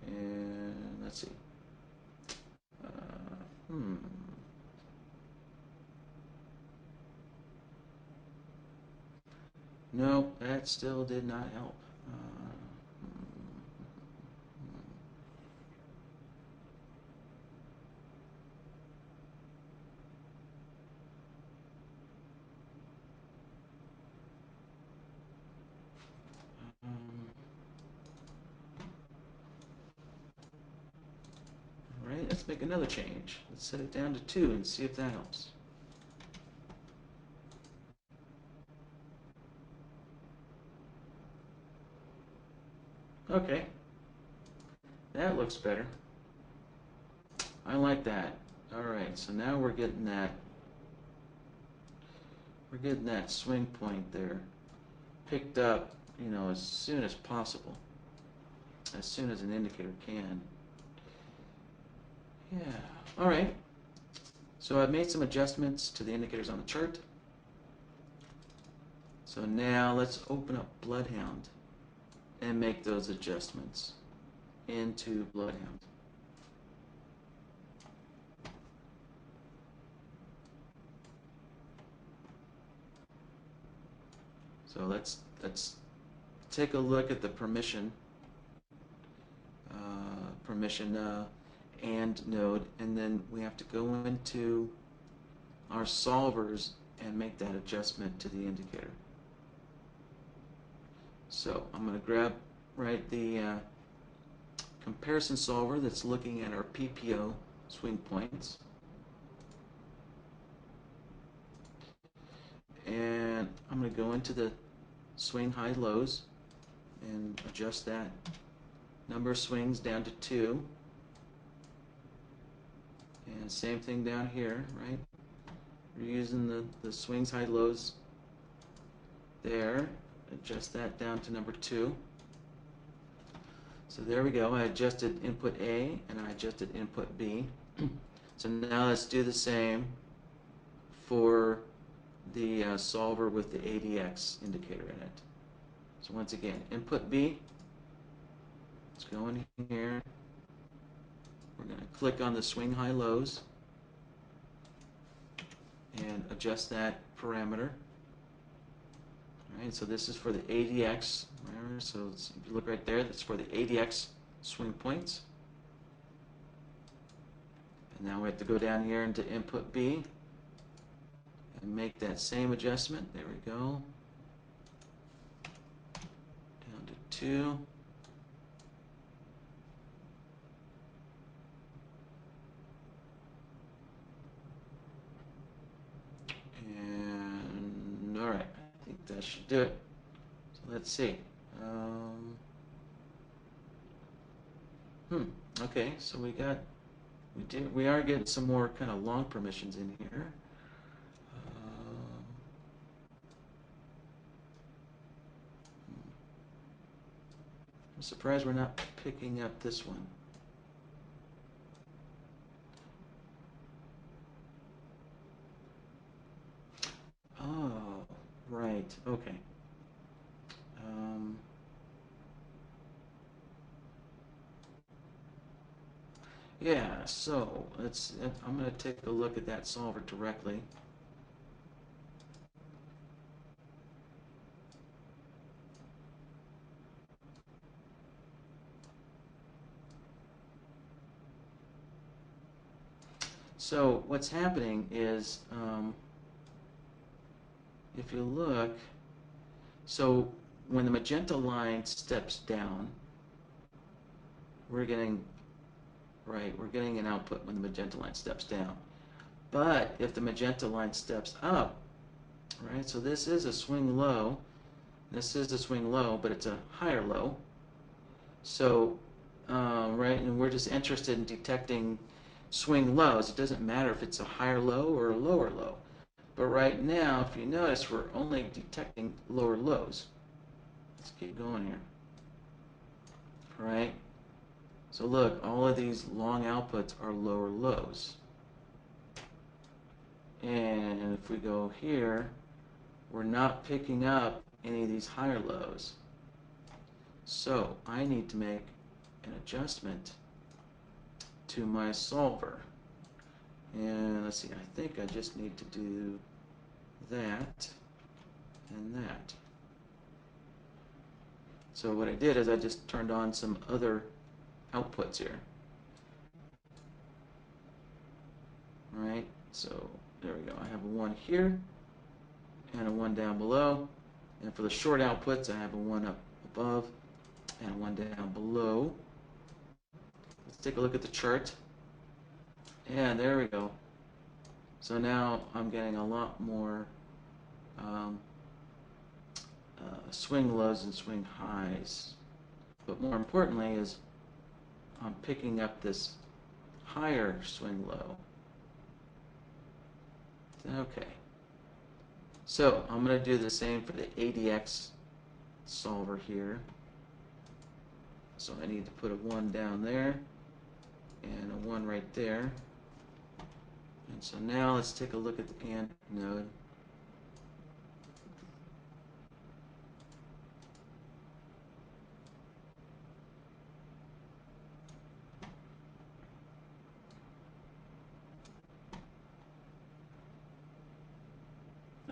And let's see. No, that still did not help. right, let's make another change. Let's set it down to 2 and see if that helps. Okay, that looks better. I like that. All right, so now we're getting that swing point there picked up, you know, as soon as possible, as soon as an indicator can. Yeah. All right. So I've made some adjustments to the indicators on the chart. So now let's open up BloodHound and make those adjustments into BloodHound. So let's take a look at the permission and node, and then we have to go into our solvers and make that adjustment to the indicator. So I'm going to grab the comparison solver that's looking at our PPO swing points, and I'm going to go into the swing high lows and adjust that number of swings down to 2. And same thing down here, right? We're using the swings high lows there. Adjust that down to number 2. So there we go. I adjusted input A and I adjusted input B. So now let's do the same for the solver with the ADX indicator in it. So once again, input B. Let's go in here. We're going to click on the swing high lows and adjust that parameter. All right, so this is for the ADX. So if you look right there, that's for the ADX swing points. And now we have to go down here into input B and make that same adjustment. There we go. Down to 2. And all right, I think that should do it. So let's see. Okay, so we are getting some more kind of long permissions in here. I'm surprised we're not picking up this one. Oh, right, okay. Yeah, so I'm going to take a look at that solver directly. So what's happening is, if you look, so when the magenta line steps down, we're getting an output when the magenta line steps down. But if the magenta line steps up, right, so this is a swing low, but it's a higher low. So, right, and we're just interested in detecting swing lows. It doesn't matter if it's a higher low or a lower low. But right now, if you notice, we're only detecting lower lows. Let's keep going here. Right? So look, all of these long outputs are lower lows. And if we go here, we're not picking up any of these higher lows. So I need to make an adjustment to my solver. And let's see, I think I just need to do that and that. So what I did is I just turned on some other outputs here. All right, so there we go. I have a 1 here and a 1 down below. And for the short outputs, I have a 1 up above and 1 down below. Let's take a look at the chart. Yeah, there we go. So now I'm getting a lot more um, swing lows and swing highs. But more importantly is I'm picking up this higher swing low. Okay. So I'm going to do the same for the ADX solver here. So I need to put a 1 down there and a 1 right there. And so now let's take a look at the AND node.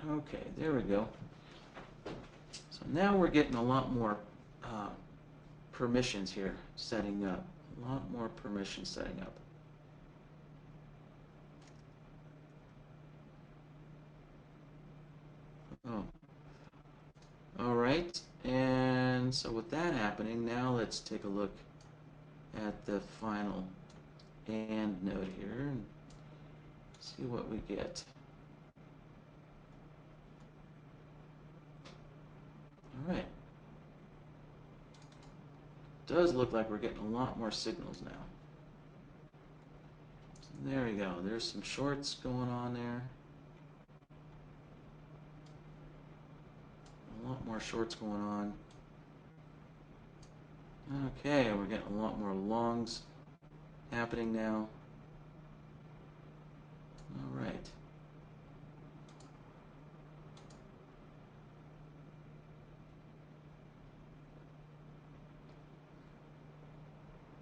Okay, there we go. So now we're getting a lot more permissions here setting up. A lot more permissions setting up. Oh. All right, and so with that happening, now let's take a look at the final AND node here and see what we get. All right. Does look like we're getting a lot more signals now. So there we go. There's some shorts going on there. A lot more shorts going on. Okay, we're getting a lot more longs happening now. All right.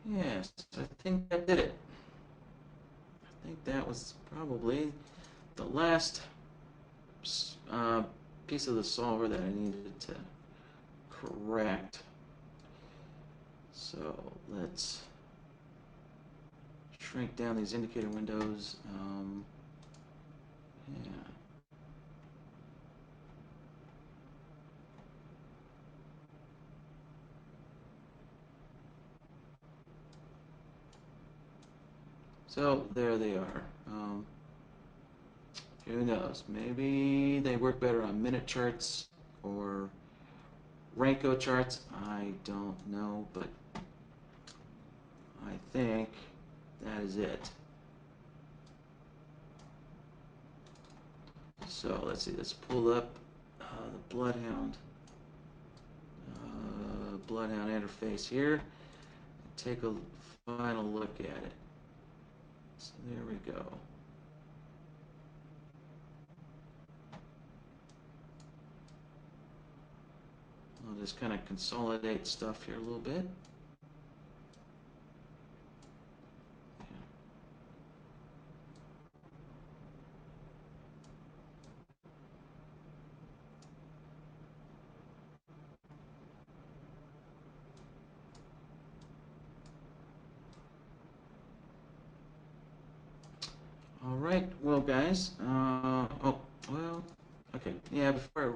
Yes, I think that did it. I think that was probably the last piece of the solver that I needed to correct. So let's shrink down these indicator windows. Yeah. So there they are. Who knows? Maybe they work better on minute charts or Renko charts. I don't know, but I think that is it. So let's see. Let's pull up the BloodHound interface here and take a final look at it. So there we go. I'll just kind of consolidate stuff here a little bit. All right, well, guys. Okay. Yeah, before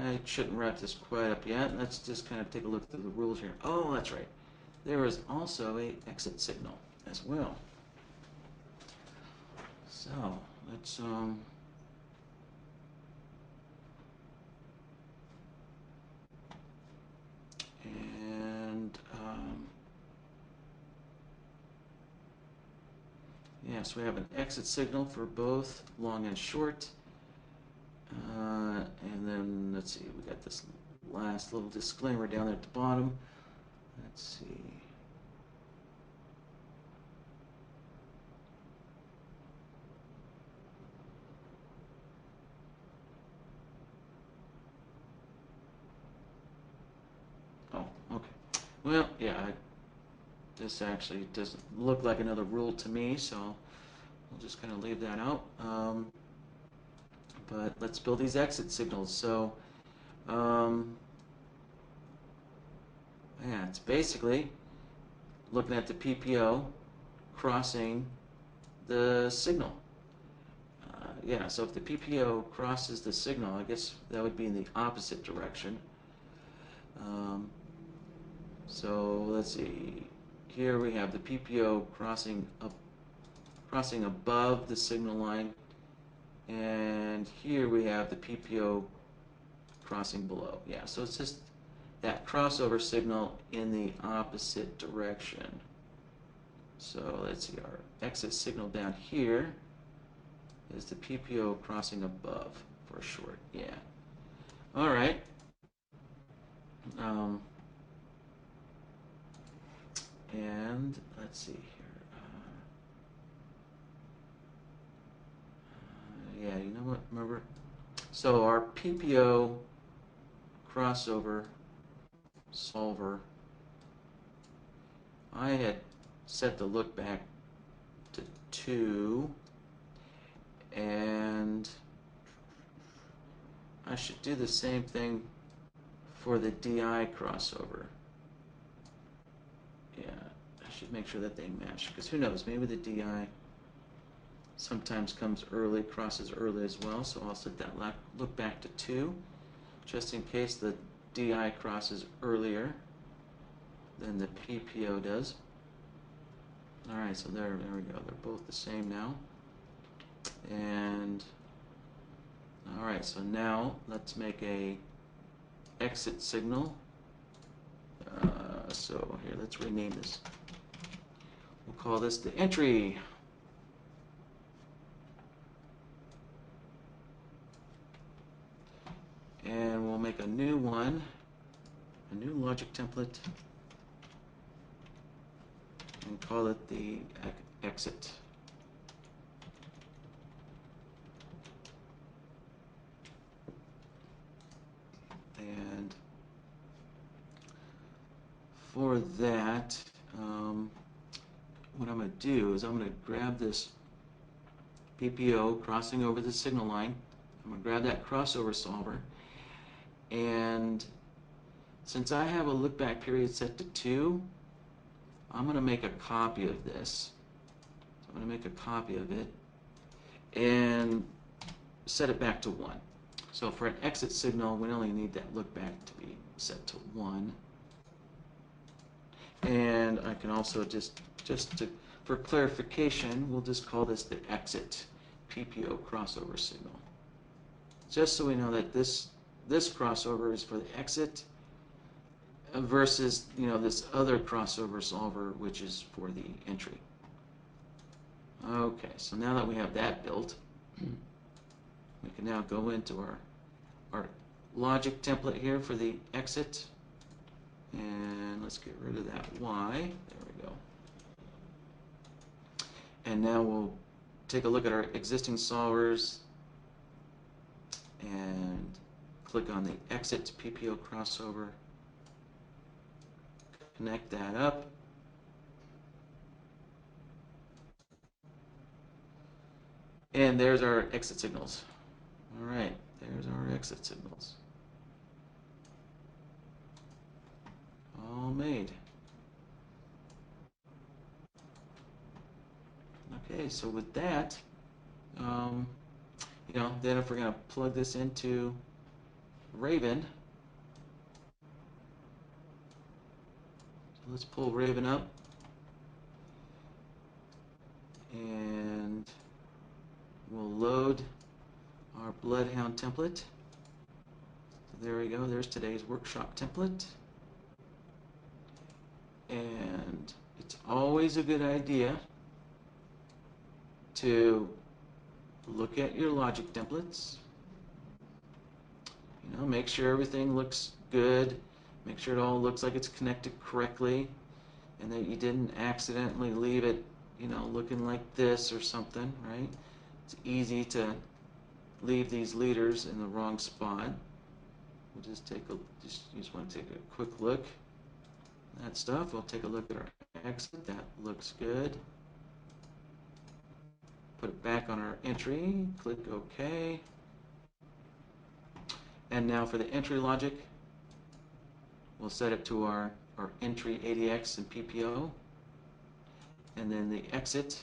I shouldn't wrap this quite up yet. Let's just kind of take a look through the rules here. Oh, that's right. There is also a exit signal as well. So let's yes, we have an exit signal for both long and short. And then let's see, we got this last little disclaimer down there at the bottom. Let's see. Oh, okay. Well, yeah, this actually doesn't look like another rule to me, so we'll just kind of leave that out. But let's build these exit signals. So, yeah, it's basically looking at the PPO crossing the signal. Yeah, so if the PPO crosses the signal, I guess that would be in the opposite direction. So let's see. Here we have the PPO crossing crossing above the signal line, and here we have the PPO crossing below. Yeah, so it's just that crossover signal in the opposite direction. So let's see, our exit signal down here is the PPO crossing above for short. Yeah. All right. And let's see here. Yeah, you know what? Remember? So our PPO crossover solver, I had set the look back to 2, and I should do the same thing for the DI crossover. Yeah, I should make sure that they match, because who knows, maybe the DI sometimes comes early, crosses early as well, so I'll set that look back to 2, just in case the DI crosses earlier than the PPO does. Alright, so there we go, they're both the same now. And alright, so now let's make a exit signal. So here, let's rename this. We'll call this the entry. And we'll make a new one, a new logic template, and call it the exit. And for that, what I'm going to do is I'm going to grab this PPO crossing over the signal line. I'm going to grab that crossover solver, and since I have a look back period set to 2, I'm going to make a copy of this. So I'm going to make a copy of it and set it back to 1. So for an exit signal, we only need that look back to be set to 1. And I can also for clarification, we'll just call this the exit PPO crossover signal. Just so we know that this crossover is for the exit versus, you know, this other crossover solver, which is for the entry. Okay, so now that we have that built, we can now go into our logic template here for the exit, and let's get rid of that Y. There we go. And now we'll take a look at our existing solvers and click on the exit PPO crossover, connect that up, and there's our exit signals. All right, there's our exit signals. All made. Okay, so with that, you know, then if we're going to plug this into Raven, so let's pull Raven up, and we'll load our BloodHound template. So there we go, there's today's workshop template. And it's always a good idea to look at your logic templates. You know, make sure everything looks good, make sure it all looks like it's connected correctly, and that you didn't accidentally leave it, you know, looking like this or something, right? It's easy to leave these leaders in the wrong spot. We'll just want to take a quick look at that stuff. We'll take a look at our exit. That looks good. Put it back on our entry, click OK. And now for the entry logic, we'll set it to our entry ADX and PPO. And then the exit,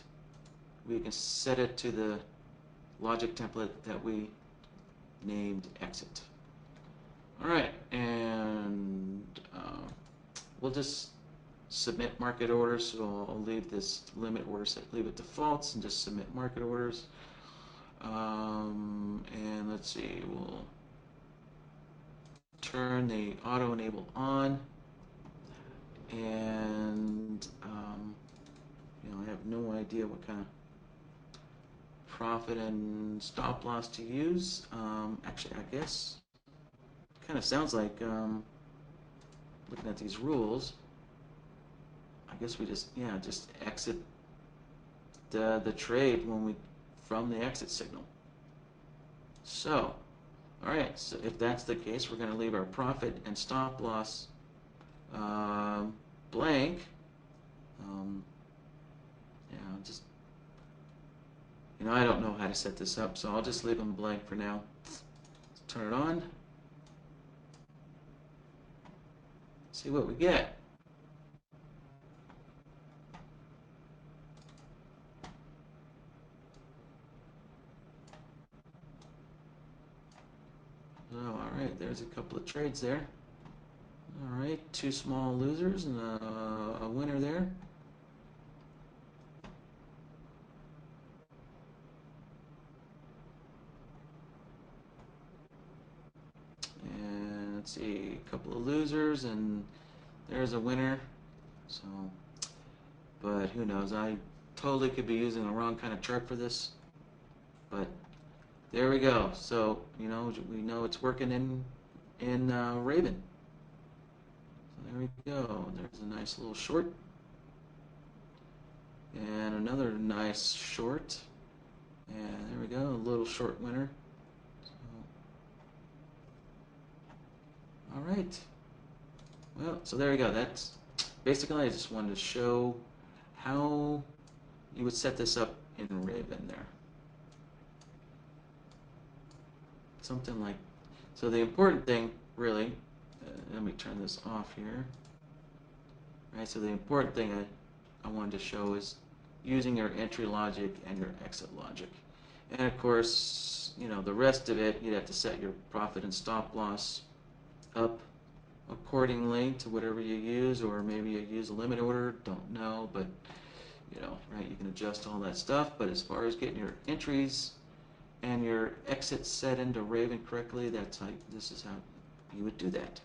we can set it to the logic template that we named exit. All right, and we'll just submit market orders, so I'll leave this limit order set, leave it to false, and just submit market orders. And let's see, we'll turn the auto enable on, and I have no idea what kind of profit and stop loss to use. Actually, I guess it kind of sounds like looking at these rules. I guess we just exit the trade from the exit signal. So, all right. So if that's the case, we're going to leave our profit and stop loss blank. Just I don't know how to set this up, so I'll just leave them blank for now. Let's turn it on. See what we get. Oh, all right, there's a couple of trades there. All right, 2 small losers and a winner there. And let's see, a couple of losers and there's a winner. So, but who knows? I totally could be using the wrong kind of chart for this. But there we go. So, we know it's working in Raven. So there we go. There's a nice little short. And another nice short. And there we go, a little short winner. So, all right. Well, so there we go. That's basically, I just wanted to show how you would set this up in Raven there. Something like, so the important thing really, let me turn this off here. Right, so the important thing I wanted to show is using your entry logic and your exit logic. And of course, the rest of it, you'd have to set your profit and stop loss up accordingly to whatever you use, or maybe you use a limit order, don't know, but right, you can adjust all that stuff. But as far as getting your entries and your exits set into Raven correctly, this is how you would do that.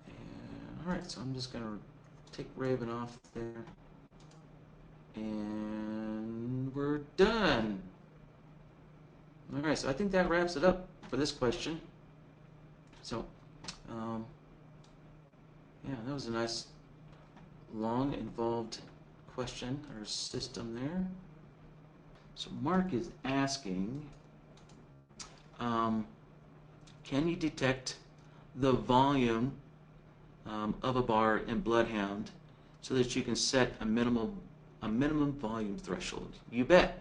And all right, so I'm just going to take Raven off there. And we're done. All right, so I think that wraps it up for this question. So, yeah, that was a nice, long, involved question or system there. So Mark is asking, can you detect the volume of a bar in BloodHound so that you can set a minimum volume threshold? You bet.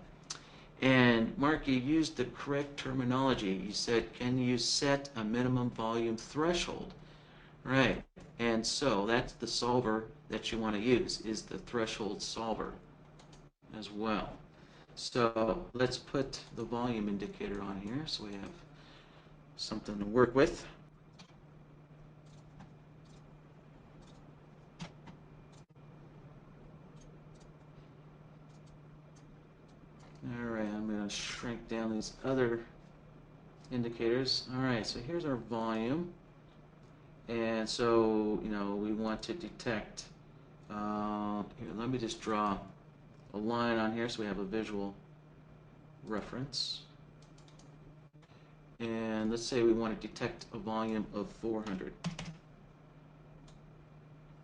And Mark, you used the correct terminology. You said, can you set a minimum volume threshold? Right. And so that's the solver that you want to use, is the threshold solver as well. So let's put the volume indicator on here so we have something to work with. All right, I'm going to shrink down these other indicators. All right, so here's our volume. And so, we want to detect, here, let me just draw a line on here so we have a visual reference. And let's say we want to detect a volume of 400.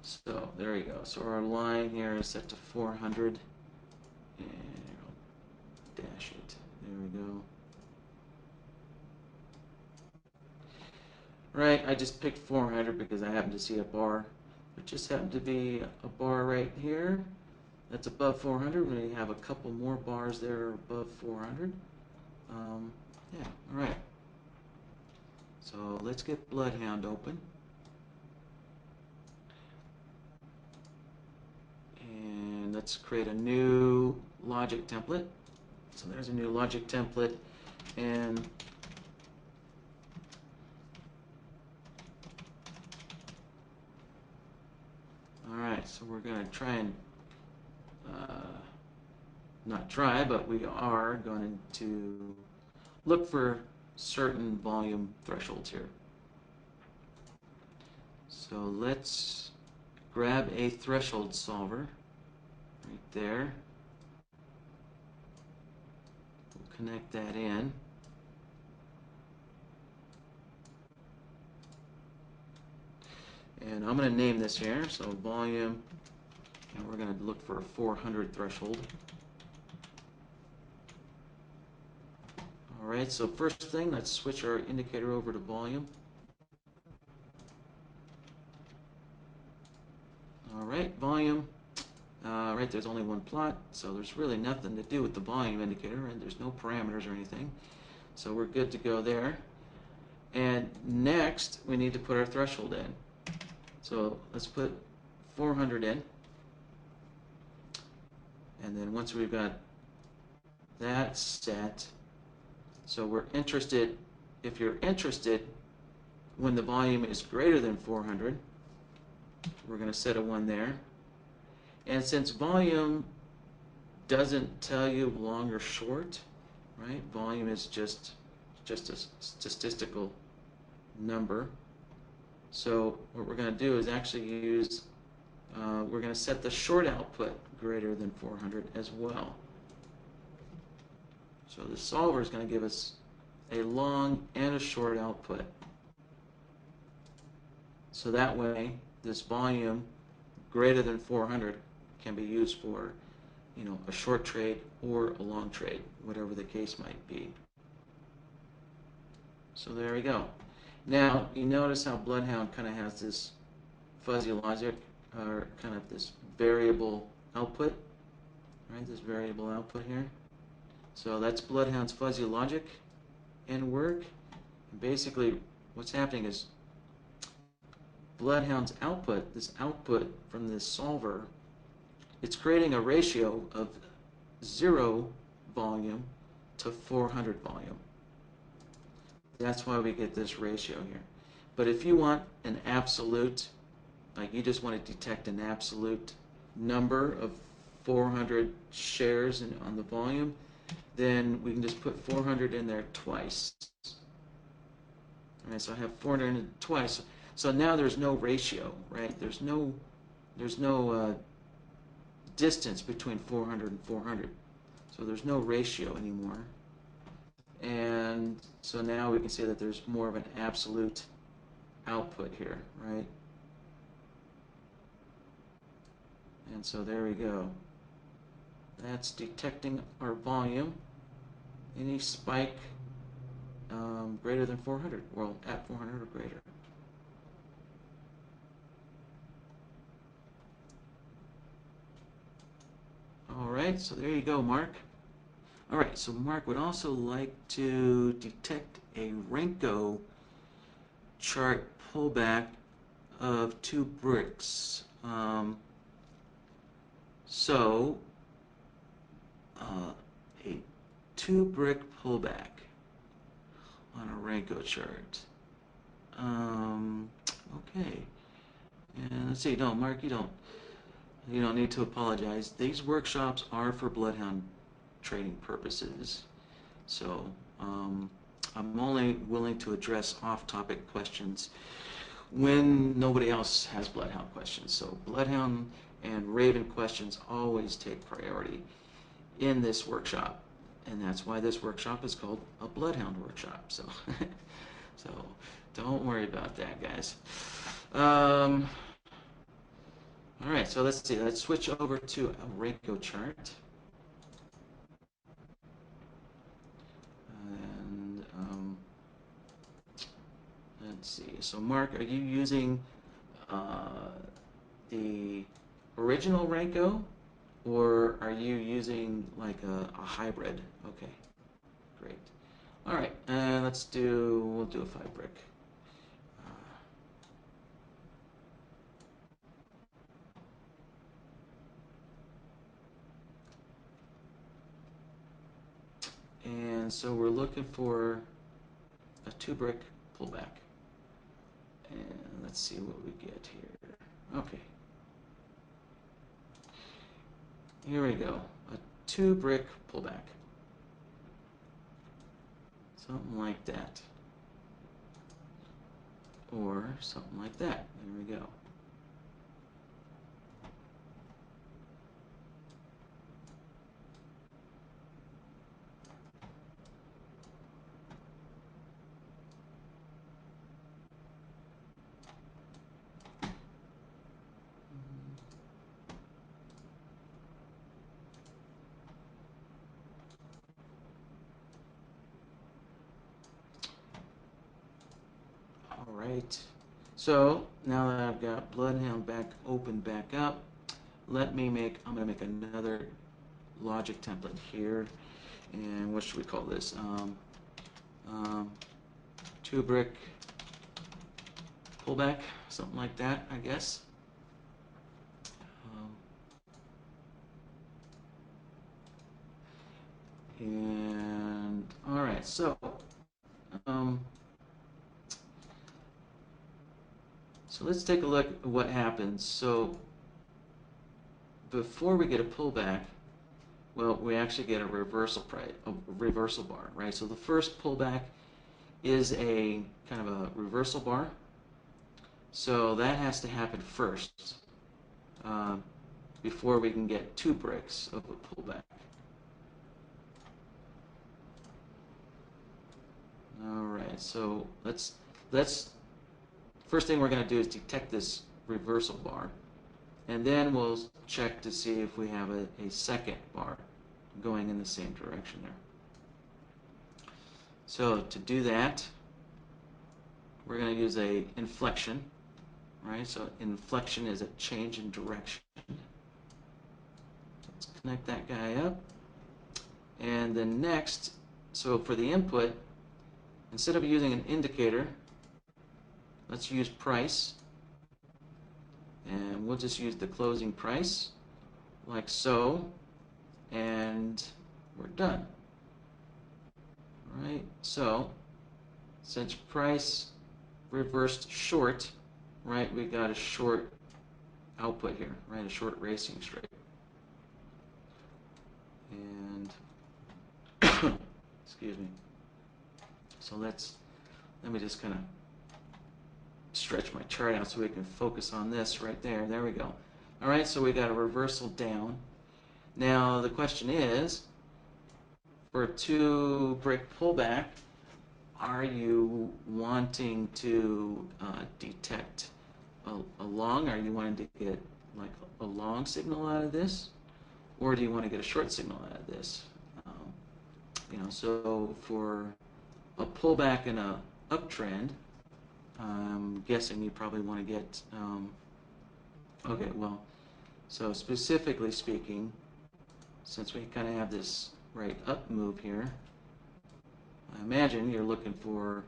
So there you go. So our line here is set to 400. And I'll dash it. There we go. Right, I just picked 400 because I happen to see a bar. It just happened to be a bar right here that's above 400. We have a couple more bars there above 400. Yeah, all right. So let's get BloodHound open. And let's create a new logic template. So there's a new logic template. And right, so we're going to try and, not try, but we are going to look for certain volume thresholds here. So let's grab a threshold solver right there. We'll connect that in. And I'm going to name this here, so volume, and we're going to look for a 400 threshold. Alright, so first thing, let's switch our indicator over to volume. Alright, volume. Right, there's only one plot, so there's really nothing to do with the volume indicator, and there's no parameters or anything. So we're good to go there. And next, we need to put our threshold in. So let's put 400 in. And then once we've got that set, so we're interested, if you're interested, when the volume is greater than 400, we're going to set a 1 there. And since volume doesn't tell you long or short, right? Volume is just a statistical number. So what we're going to do is actually use, we're going to set the short output greater than 400 as well. So the solver is going to give us a long and a short output. So that way, this volume greater than 400 can be used for, you know, a short trade or a long trade, whatever the case might be. So there we go. Now, you notice how BloodHound kind of has this fuzzy logic, or kind of this variable output, right? This variable output here. So that's BloodHound's fuzzy logic and work. And basically, what's happening is BloodHound's output, this output from this solver, it's creating a ratio of 0 volume to 400 volume. That's why we get this ratio here. But if you want an absolute, like you just want to detect an absolute number of 400 shares on the volume, then we can just put 400 in there twice. All right, so I have 400 in twice. So now there's no ratio, right? There's no distance between 400 and 400. So there's no ratio anymore. And so now we can say that there's more of an absolute output here, right? And so there we go. That's detecting our volume. Any spike greater than 400, well, at 400 or greater. All right, so there you go, Mark. All right, so Mark would also like to detect a Renko chart pullback of 2 bricks. A 2-brick pullback on a Renko chart. Okay. And let's see. No, Mark, you don't need to apologize. These workshops are for BloodHound trading purposes. So I'm only willing to address off-topic questions when nobody else has BloodHound questions. So BloodHound and Raven questions always take priority in this workshop, and that's why this workshop is called a BloodHound workshop. So, so don't worry about that, guys. All right, so let's see. Let's switch over to a Renko chart. And let's see. So, Mark, are you using the original Renko, or are you using like a hybrid? Okay, great. All right, and we'll do a 5-brick. And so we're looking for a 2-brick pullback. And let's see what we get here. Okay. here we go, a 2-brick pullback. Something like that. Or something like that. There we go. Alright, so now that I've got BloodHound back open back up, I'm going to make another logic template here, and what should we call this? 2-brick pullback, something like that, I guess. And alright, so so let's take a look at what happens. So before we get a pullback, well, we actually get a reversal bar, right? So the first pullback is a kind of a reversal bar. So that has to happen first before we can get 2 bricks of a pullback. All right, so let's first thing we're going to do is detect this reversal bar, and then we'll check to see if we have a second bar going in the same direction there. So to do that, we're going to use a inflection, right? So inflection is a change in direction. Let's connect that guy up. And then next, so for the input, instead of using an indicator, let's use price. And we'll just use the closing price, like so, and we're done. All right, so since price reversed short, right, we got a short output here, right, a short racing straight. And excuse me. So let me just kind of stretch my chart out so we can focus on this right there. There we go. All right, so we got a reversal down. Now the question is, for a 2-brick pullback, are you wanting to detect a long? Are you wanting to get like a long signal out of this, or do you want to get a short signal out of this? You know, so for a pullback in a uptrend, I'm guessing you probably want to get. Okay, well, so specifically speaking, since we kind of have this right up move here, I imagine you're looking for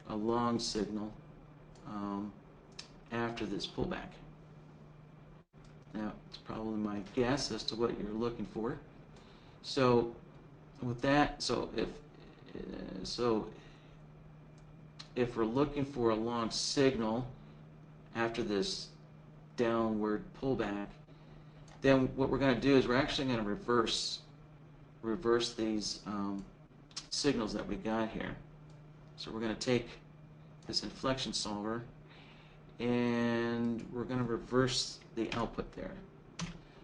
a long signal after this pullback. Now, it's probably my guess as to what you're looking for. So, with that, if we're looking for a long signal after this downward pullback, then what we're going to do is we're actually going to reverse these signals that we got here. So we're going to take this inflection solver and we're going to reverse the output there.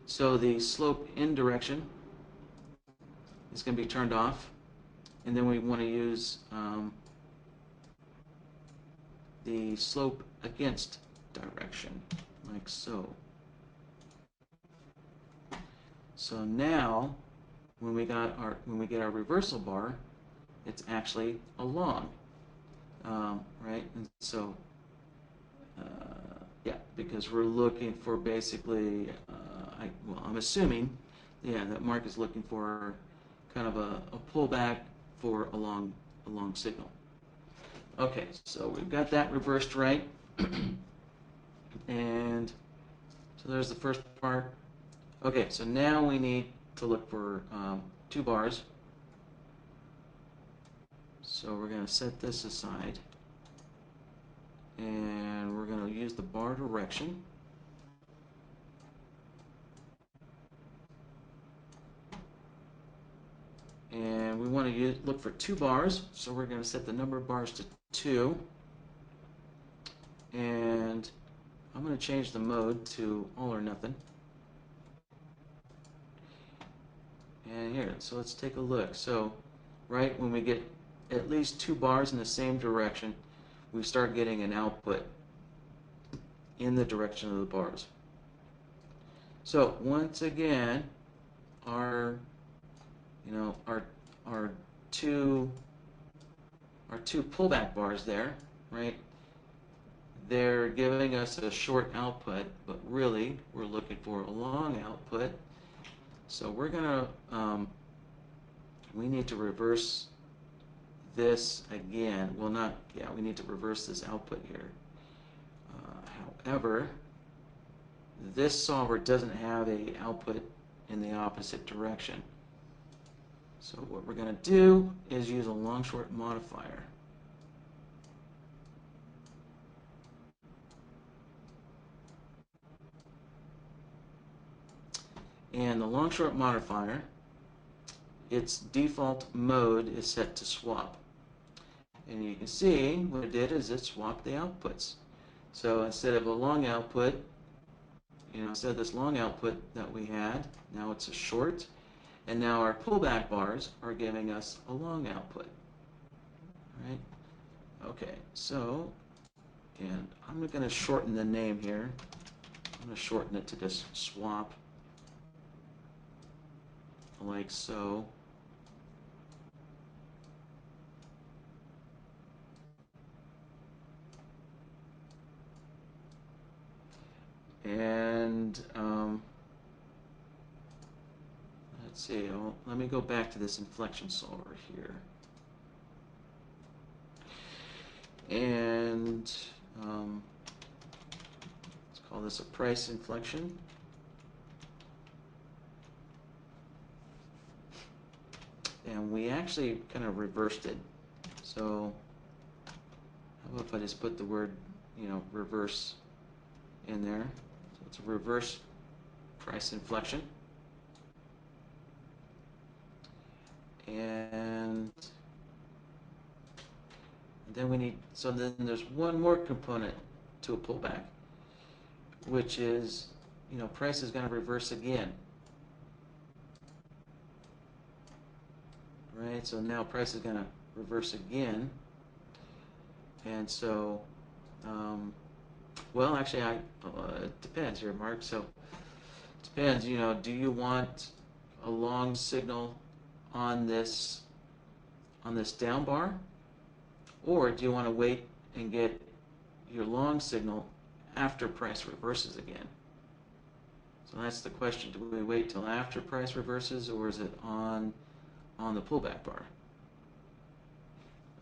So the slope in direction is going to be turned off, and then we want to use the slope against direction, like so. So now, when we get our reversal bar, it's actually a long, right? And so, yeah, because we're looking for basically, I'm assuming, yeah, that Mark is looking for kind of a pullback for a long signal. Okay, so we've got that reversed right, and so there's the first part. Okay, so now we need to look for 2 bars. So we're going to set this aside, and we're going to use the bar direction. And we want to look for 2 bars, so we're going to set the number of bars to 2. And I'm going to change the mode to all or nothing. And here, so let's take a look. So, right when we get at least 2 bars in the same direction, we start getting an output in the direction of the bars. So once again, our our two pullback bars there, right? They're giving us a short output, but really we're looking for a long output. So we're gonna we need to reverse this again. Well, not yeah, we need to reverse this output here. However, this solver doesn't have a output in the opposite direction. So what we're going to do is use a long short modifier. And the long short modifier, its default mode is set to swap. And you can see what it did is it swapped the outputs. So instead of a long output, instead of this long output that we had, now it's a short. And now our pullback bars are giving us a long output. Right? Okay, so, and I'm going to shorten the name here. I'm going to shorten it to just swap, like so. And let's see, let me go back to this inflection solver here. And let's call this a price inflection. And we actually kind of reversed it. So how about if I just put the word, reverse in there. So it's a reverse price inflection. And then we need, so then there's one more component to a pullback, which is, price is going to reverse again. Right, so now price is going to reverse again. And so, well, actually, it depends here, Mark. So, it depends, do you want a long signal on this down bar? Or do you want to wait and get your long signal after price reverses again? So that's the question. Do we wait till after price reverses, or is it on the pullback bar?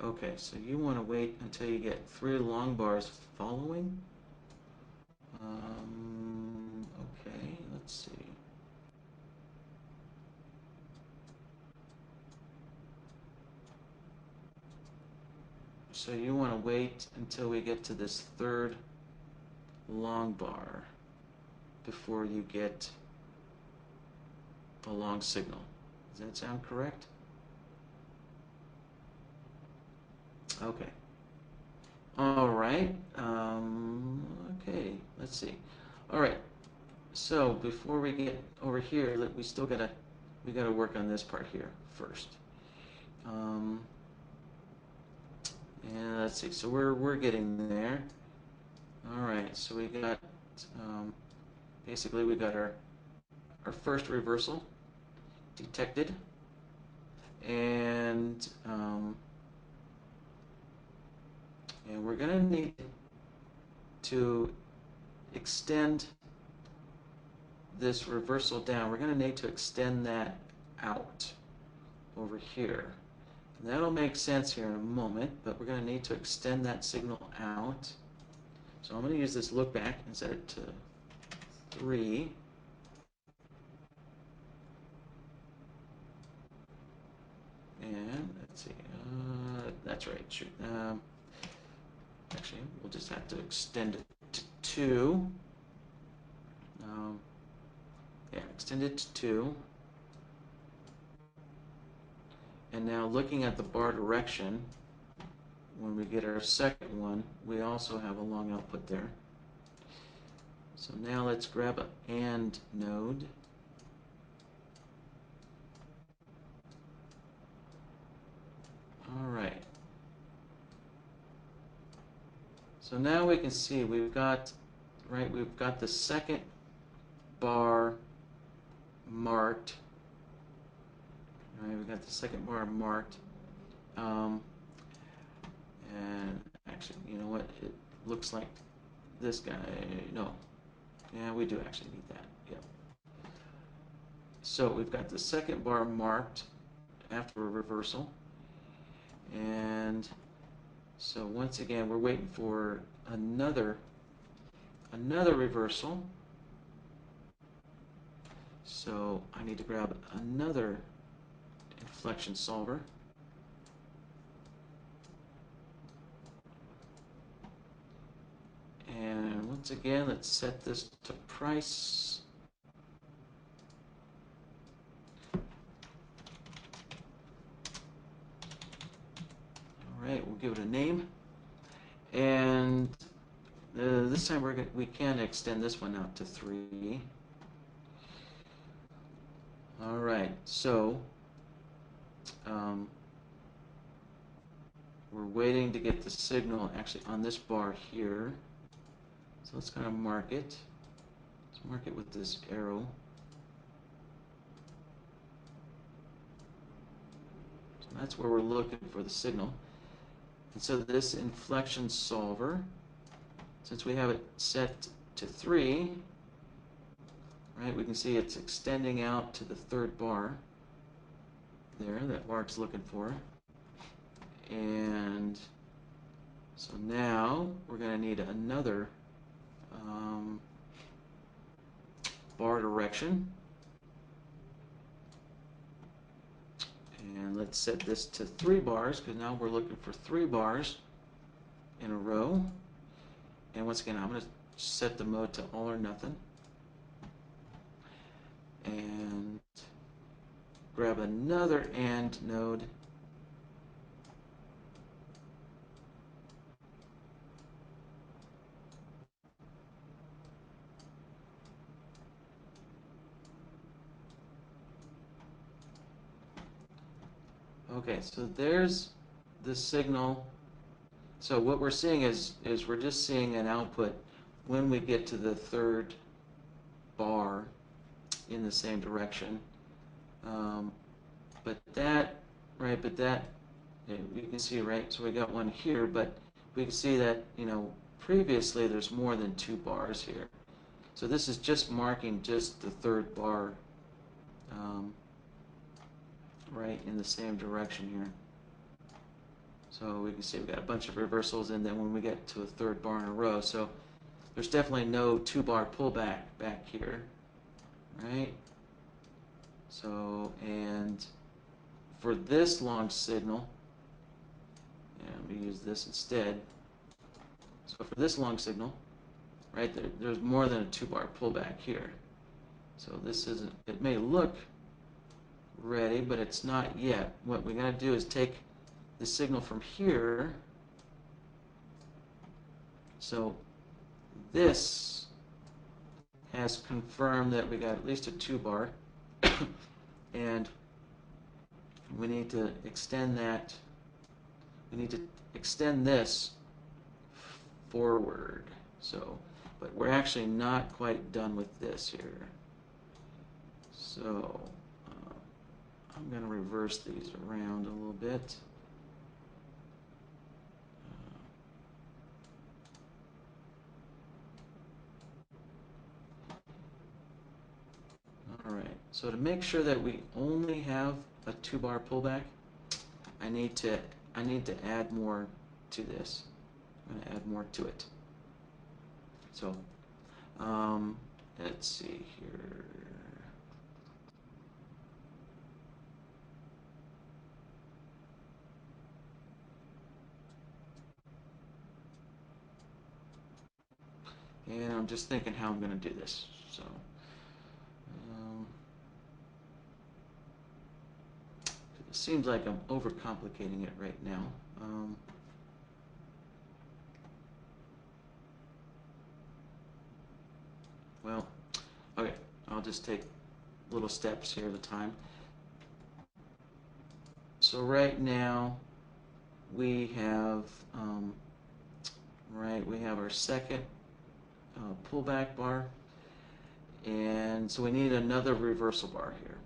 Okay, so you want to wait until you get 3 long bars following. Okay, let's see. So you want to wait until we get to this 3rd long bar before you get a long signal. Does that sound correct? Okay. All right. Okay, let's see. All right. So before we get over here, we gotta work on this part here first. And let's see. So we're getting there. All right. So we got basically we got our first reversal detected, and we're gonna need to extend this reversal down. We're going to need to extend that out over here. And that'll make sense here in a moment, but we're going to need to extend that signal out. So I'm going to use this look back and set it to 3. And let's see, that's right. Shoot. Actually, we'll just have to extend it to 2. Yeah, extend it to 2. And now looking at the bar direction, when we get our second one, we also have a long output there. So now let's grab an AND node. All right. So now we can see we've got the second bar marked. Right, we've got the second bar marked. And actually, you know what? It looks like this guy. No. Yeah, we do actually need that. Yep. So we've got the second bar marked after a reversal. And so once again, we're waiting for another reversal. So I need to grab another inflection solver. And once again, let's set this to price. All right, we'll give it a name. And this time we can extend this one out to 3. All right, so we're waiting to get the signal actually on this bar here. So let's kind of mark it. Let's mark it with this arrow. So that's where we're looking for the signal. And so this inflection solver, since we have it set to 3, right, we can see it's extending out to the third bar there that Mark's looking for. And so now we're going to need another bar direction. And let's set this to 3 bars, because now we're looking for 3 bars in a row. And once again, I'm going to set the mode to all or nothing. And grab another AND node. Okay, so there's the signal. So what we're seeing is we're just seeing an output when we get to the third bar in the same direction. But that, you can see, right, so we got one here, but we can see that, previously there's more than 2 bars here. So this is just marking just the third bar, right, in the same direction here. So we can see we've got a bunch of reversals, and then when we get to a third bar in a row, so there's definitely no 2-bar pullback back here, right? So, and for this long signal, let me use this instead. So for this long signal, right, there's more than a 2-bar pullback here. So this isn't, it may look ready, but it's not yet. What we got to do is take the signal from here. So this has confirmed that we got at least a 2-bar, and we need to extend that. We need to extend this forward. So, but we're actually not quite done with this here. So I'm going to reverse these around a little bit. All right. So to make sure that we only have a 2-bar pullback, I need to add more to this. I'm going to add more to it. So let's see here. And I'm just thinking how I'm going to do this. So to the seems like I'm overcomplicating it right now. Well, okay, I'll just take little steps here at a time. So right now we have we have our second pullback bar, and so we need another reversal bar here.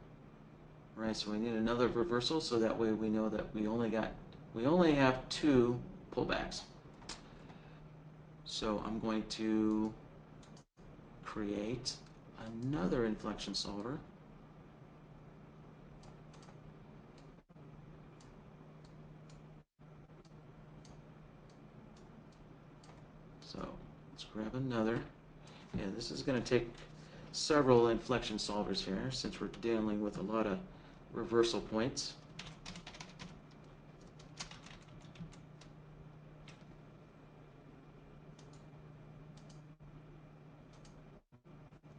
Right, so we need another reversal so that way we know that we only have two pullbacks. So I'm going to create another inflection solver. So let's grab another. Yeah, this is going to take several inflection solvers here since we're dealing with a lot of reversal points.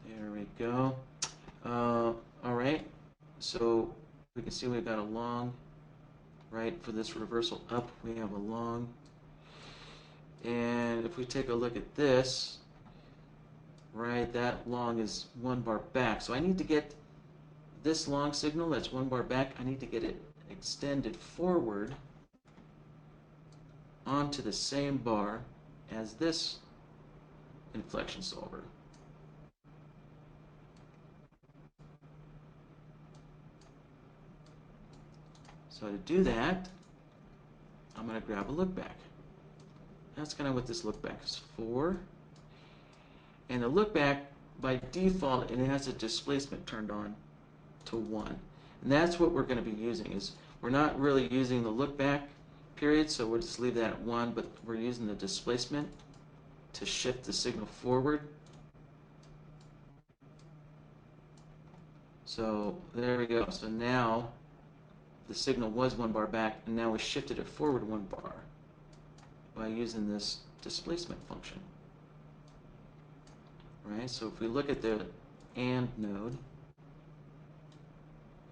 There we go. All right, so we can see we've got a long, right, for this reversal up, we have a long. And if we take a look at this, right, that long is one bar back. So I need to get this long signal that's one bar back, I need to get it extended forward onto the same bar as this inflection solver. So to do that, I'm going to grab a look back. That's kind of what this look back is for. And the look back, by default, it has a displacement turned on to 1. And that's what we're going to be using. Is we're not really using the look back period, so we'll just leave that at 1, but we're using the displacement to shift the signal forward. So there we go. So now the signal was one bar back, and now we shifted it forward one bar by using this displacement function. Right? So if we look at the AND node,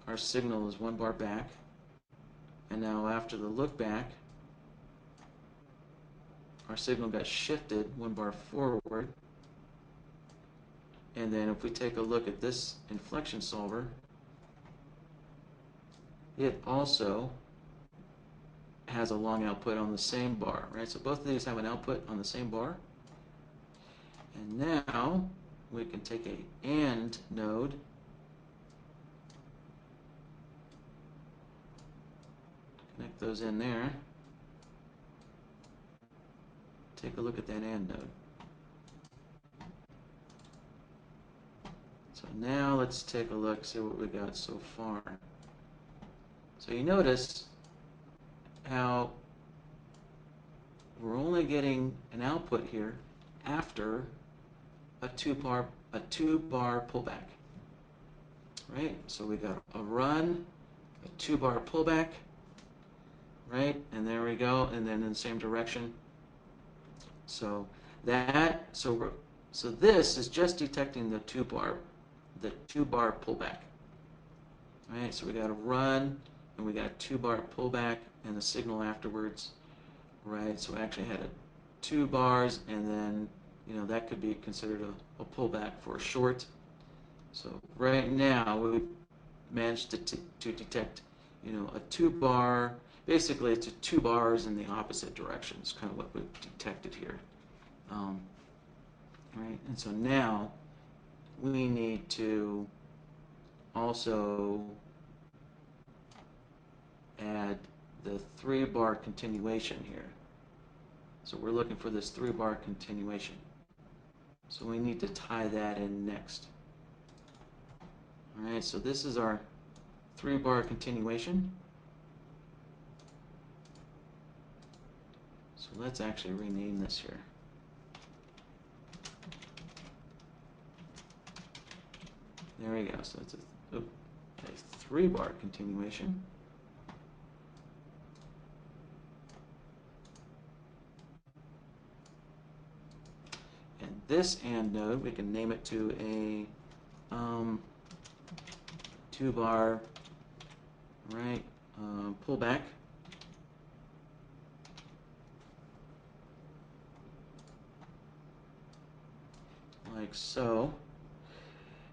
our signal is one bar back, and now after the look back, our signal got shifted one bar forward. And then if we take a look at this inflection solver, it also has a long output on the same bar, right? So both of these have an output on the same bar. And now we can take a AND node, connect those in there. Take a look at that AND node. So now let's take a look, see what we got so far. So you notice how we're only getting an output here after a two bar pullback. Right? So we got a run, a 2-bar pullback, right? And there we go, and then in the same direction. So this is just detecting the 2-bar pullback. Right? So we got a run and we got a 2-bar pullback and the signal afterwards. Right? So we actually had 2 bars, and then that could be considered a pullback for a short. So right now we managed to detect a 2-bar. Basically, it's 2 bars in the opposite direction. It's kind of what we've detected here. Right, and so now we need to also add the 3-bar continuation here. So we're looking for this 3-bar continuation. So we need to tie that in next. All right, so this is our 3-bar continuation. So let's actually rename this here. There we go. So it's a 3-bar continuation. And this AND node, we can name it to a 2-bar, right, pullback. Like so.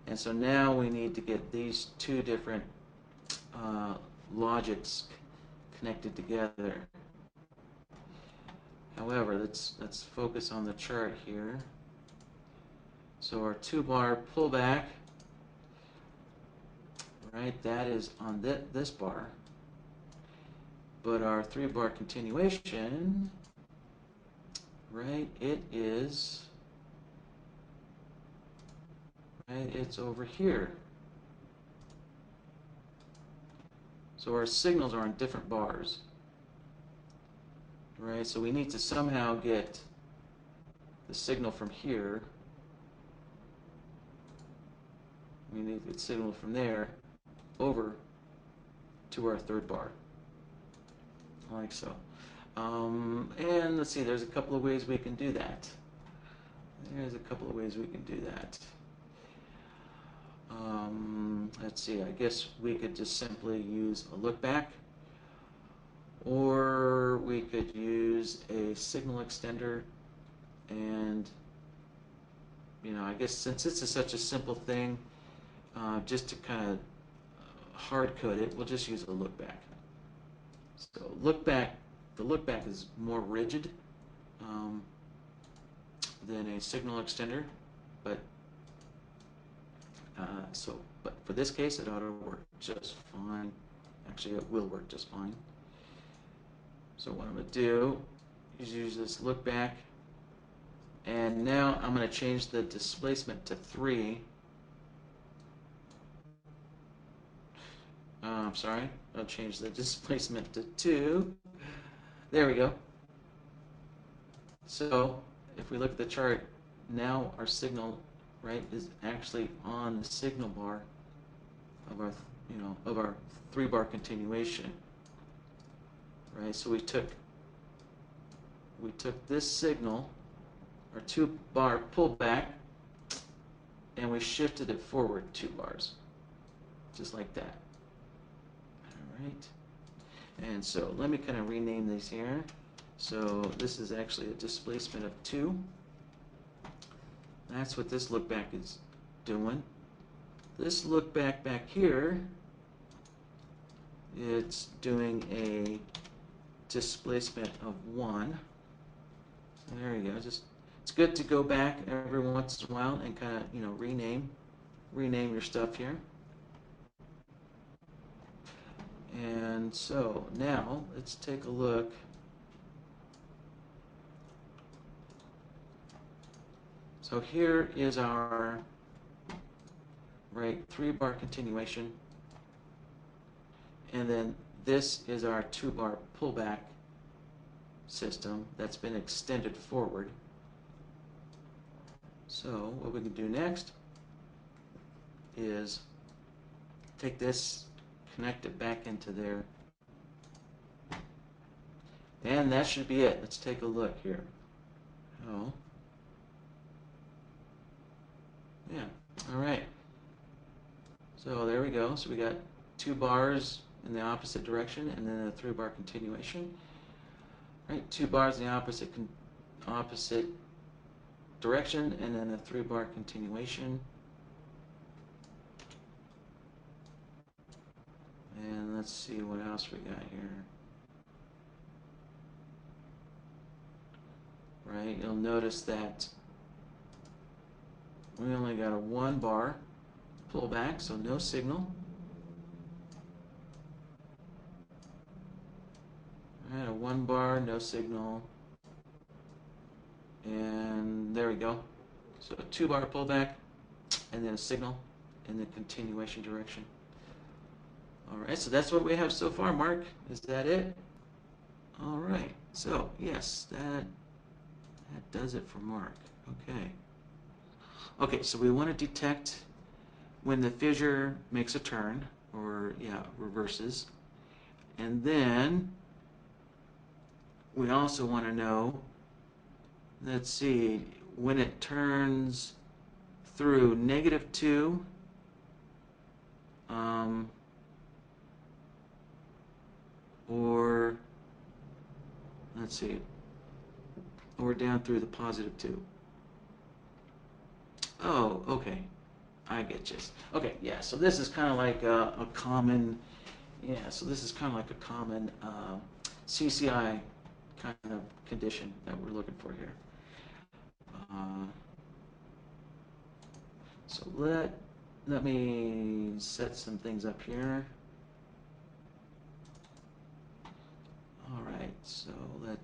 And so now we need to get these two different logics connected together. However, let's focus on the chart here. So our 2-bar pullback, right, that is on this bar. But our 3-bar continuation, right, it's over here. So our signals are on different bars. Right, so we need to somehow get the signal from here. We need to get signal from there over to our 3rd bar. Like so. And let's see, there's a couple of ways we can do that. Let's see, I guess we could just simply use a look back, or we could use a signal extender, and I guess since this is such a simple thing, just to kind of hard code it, we'll just use a look back. So the look back is more rigid than a signal extender, but but for this case it ought to work just fine. Actually, it will work just fine. So what I'm going to do is use this look back, and now I'm going to change the displacement to 3. I'm sorry, I'll change the displacement to 2. There we go. So if we look at the chart, now our signal, right, is actually on the signal bar of our 3-bar continuation. Right, so we took this signal, our 2-bar pullback, and we shifted it forward 2 bars, just like that. All right, and so let me kind of rename these here. So this is actually a displacement of 2. That's what this look back is doing. This look back here, it's doing a displacement of 1. So there you go. It's good to go back every once in a while and kind of rename your stuff here. And so now let's take a look. So here is our 3-bar continuation, and then this is our 2-bar pullback system that's been extended forward. So what we can do next is take this, connect it back into there, and that should be it. Let's take a look here. Oh, yeah, all right. So there we go. So we got 2 bars in the opposite direction, and then a 3-bar continuation. Right, 2 bars in the opposite direction, and then a 3-bar continuation. And let's see what else we got here. Right, you'll notice that we only got a 1-bar pullback, so no signal. All right, a 1-bar, no signal. And there we go. So a 2-bar pullback, and then a signal in the continuation direction. All right, so that's what we have so far, Mark. Is that it? All right, so yes, that does it for Mark. Okay. Okay, so we want to detect when the fissure makes a turn, or reverses. And then we also want to know, let's see, when it turns through -2, let's see, or down through the positive 2. Oh, okay. I get you. Okay, yeah, so this is kind of like a common, yeah, so this is kind of like a common CCI kind of condition that we're looking for here. So let me set some things up here. All right, so I'm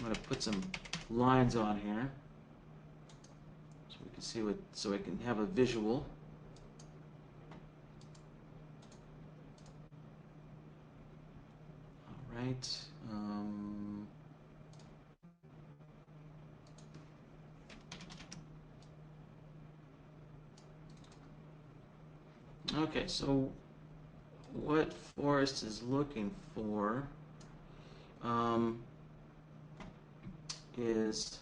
going to put some lines on here so we can see what, so I can have a visual. All right. Okay, so what Forrest is looking for is,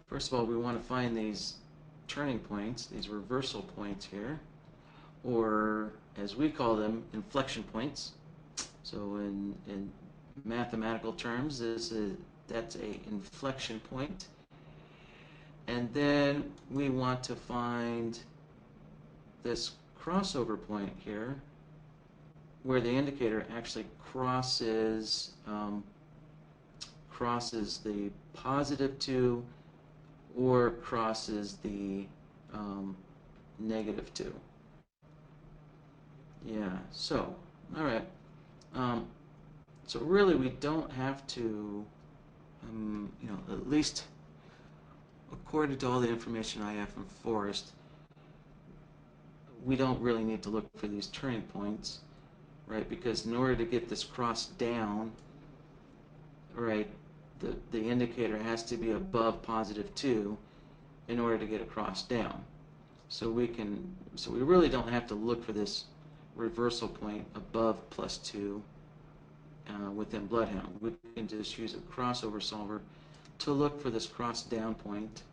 first of all, we want to find these turning points, these reversal points here, or as we call them, inflection points. So in mathematical terms, that's a inflection point. And then we want to find this crossover point here, where the indicator actually crosses the positive 2 or crosses the negative 2. Yeah, so, all right. So really we don't have to, at least according to all the information I have from Forrest, we don't really need to look for these turning points, right? Because in order to get this cross down, right, the indicator has to be above positive 2 in order to get a cross down. So we really don't have to look for this reversal point above +2 within BloodHound. We can just use a crossover solver to look for this cross down point.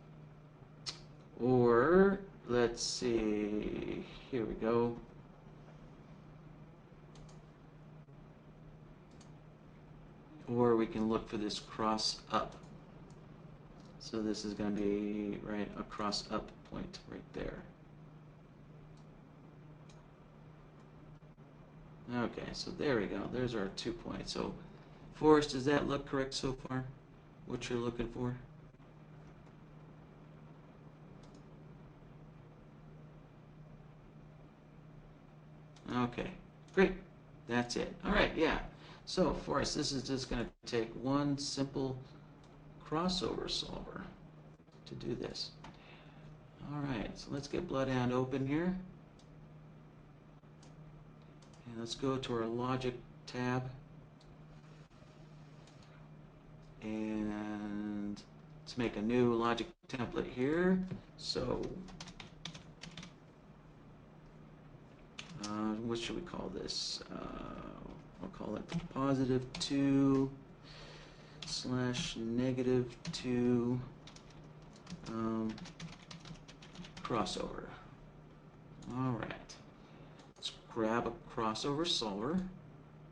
Or let's see, here we go. Or we can look for this cross up. So this is going to be, right, a cross up point right there. Okay, so there we go. There's our 2 points. So, Forrest, does that look correct so far? What you're looking for? Okay, great. That's it. All right, yeah. So, Forrest, this is just going to take one simple crossover solver to do this. All right, so let's get BloodHound open here. And let's go to our logic tab. And let's make a new logic template here. So, what should we call this? I'll call it +2 / -2 crossover. All right. Let's grab a crossover solver.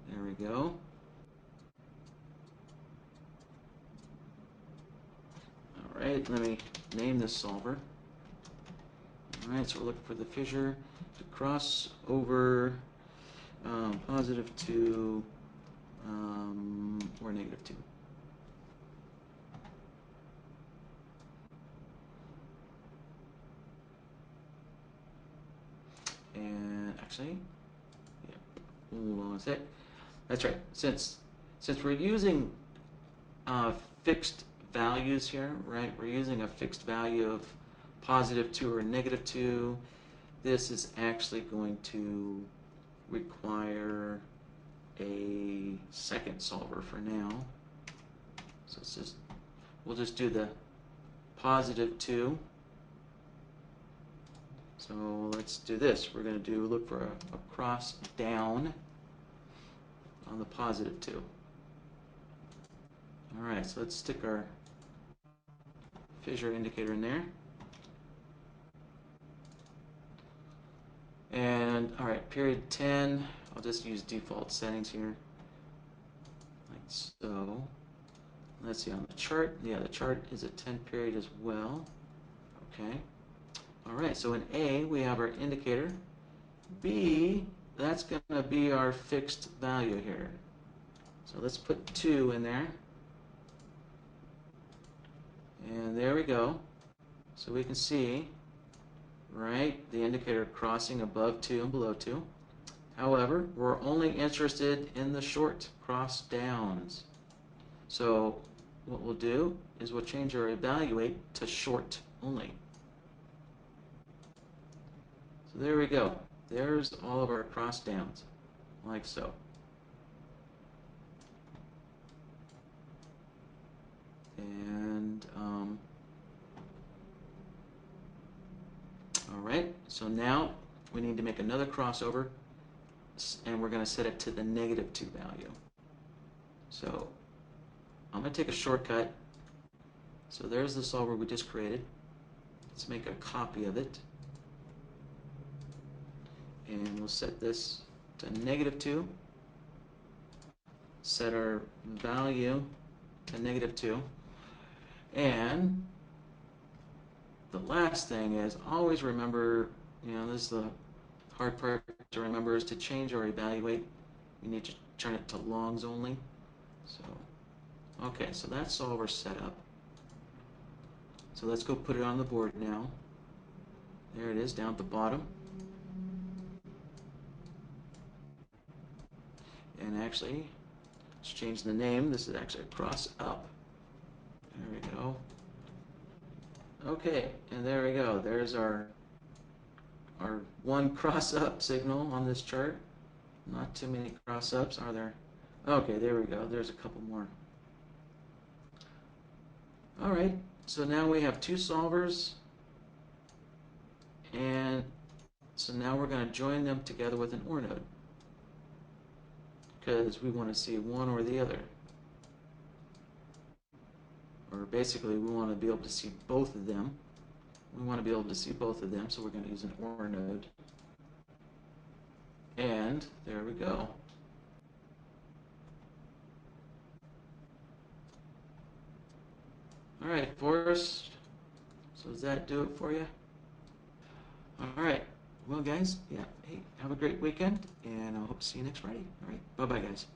There we go. All right, let me name this solver. All right, so we're looking for the fissure to cross over +2 or -2. And actually, yeah, hold on a sec. That's right. Since we're using fixed values here, right? We're using a fixed value of +2 or -2. This is actually going to require a second solver for now. So it's just, we'll just do the +2. So let's do this. We're going to look for a cross down on the +2. All right, so let's stick our fissure indicator in there. And And all right, period 10, I'll just use default settings here, like so. Let's see on the chart. Yeah, the chart is a 10 period as well. Okay. All right, so in A, we have our indicator. B, that's going to be our fixed value here. So let's put 2 in there. And there we go. So we can see, right, the indicator crossing above 2 and below 2. However, we're only interested in the short cross downs. So what we'll do is we'll change our evaluate to short only. So there we go. There's all of our cross downs, like so. And all right, so now we need to make another crossover, and we're going to set it to the -2 value. So I'm going to take a shortcut. So there's the solver we just created. Let's make a copy of it. And we'll set this to -2. Set our value to -2. And the last thing is always remember, this is the hard part to remember, is to change or evaluate. We need to turn it to longs only. So, okay, so that's solver set up. So let's go put it on the board now. There it is down at the bottom. And actually, let's change the name. This is actually a cross up. There we go. Okay, and there we go. There's our one cross up signal on this chart. Not too many cross ups, are there? Okay, there we go. There's a couple more. All right, so now we have 2 solvers, and so now we're going to join them together with an OR node, because we want to see one or the other. Or basically, we want to be able to see both of them. We want to be able to see both of them, so we're going to use an OR node. And there we go. All right, Forrest. So does that do it for you? All right. Well, guys, yeah. Hey, have a great weekend, and I hope to see you next Friday. All right. Bye-bye, guys.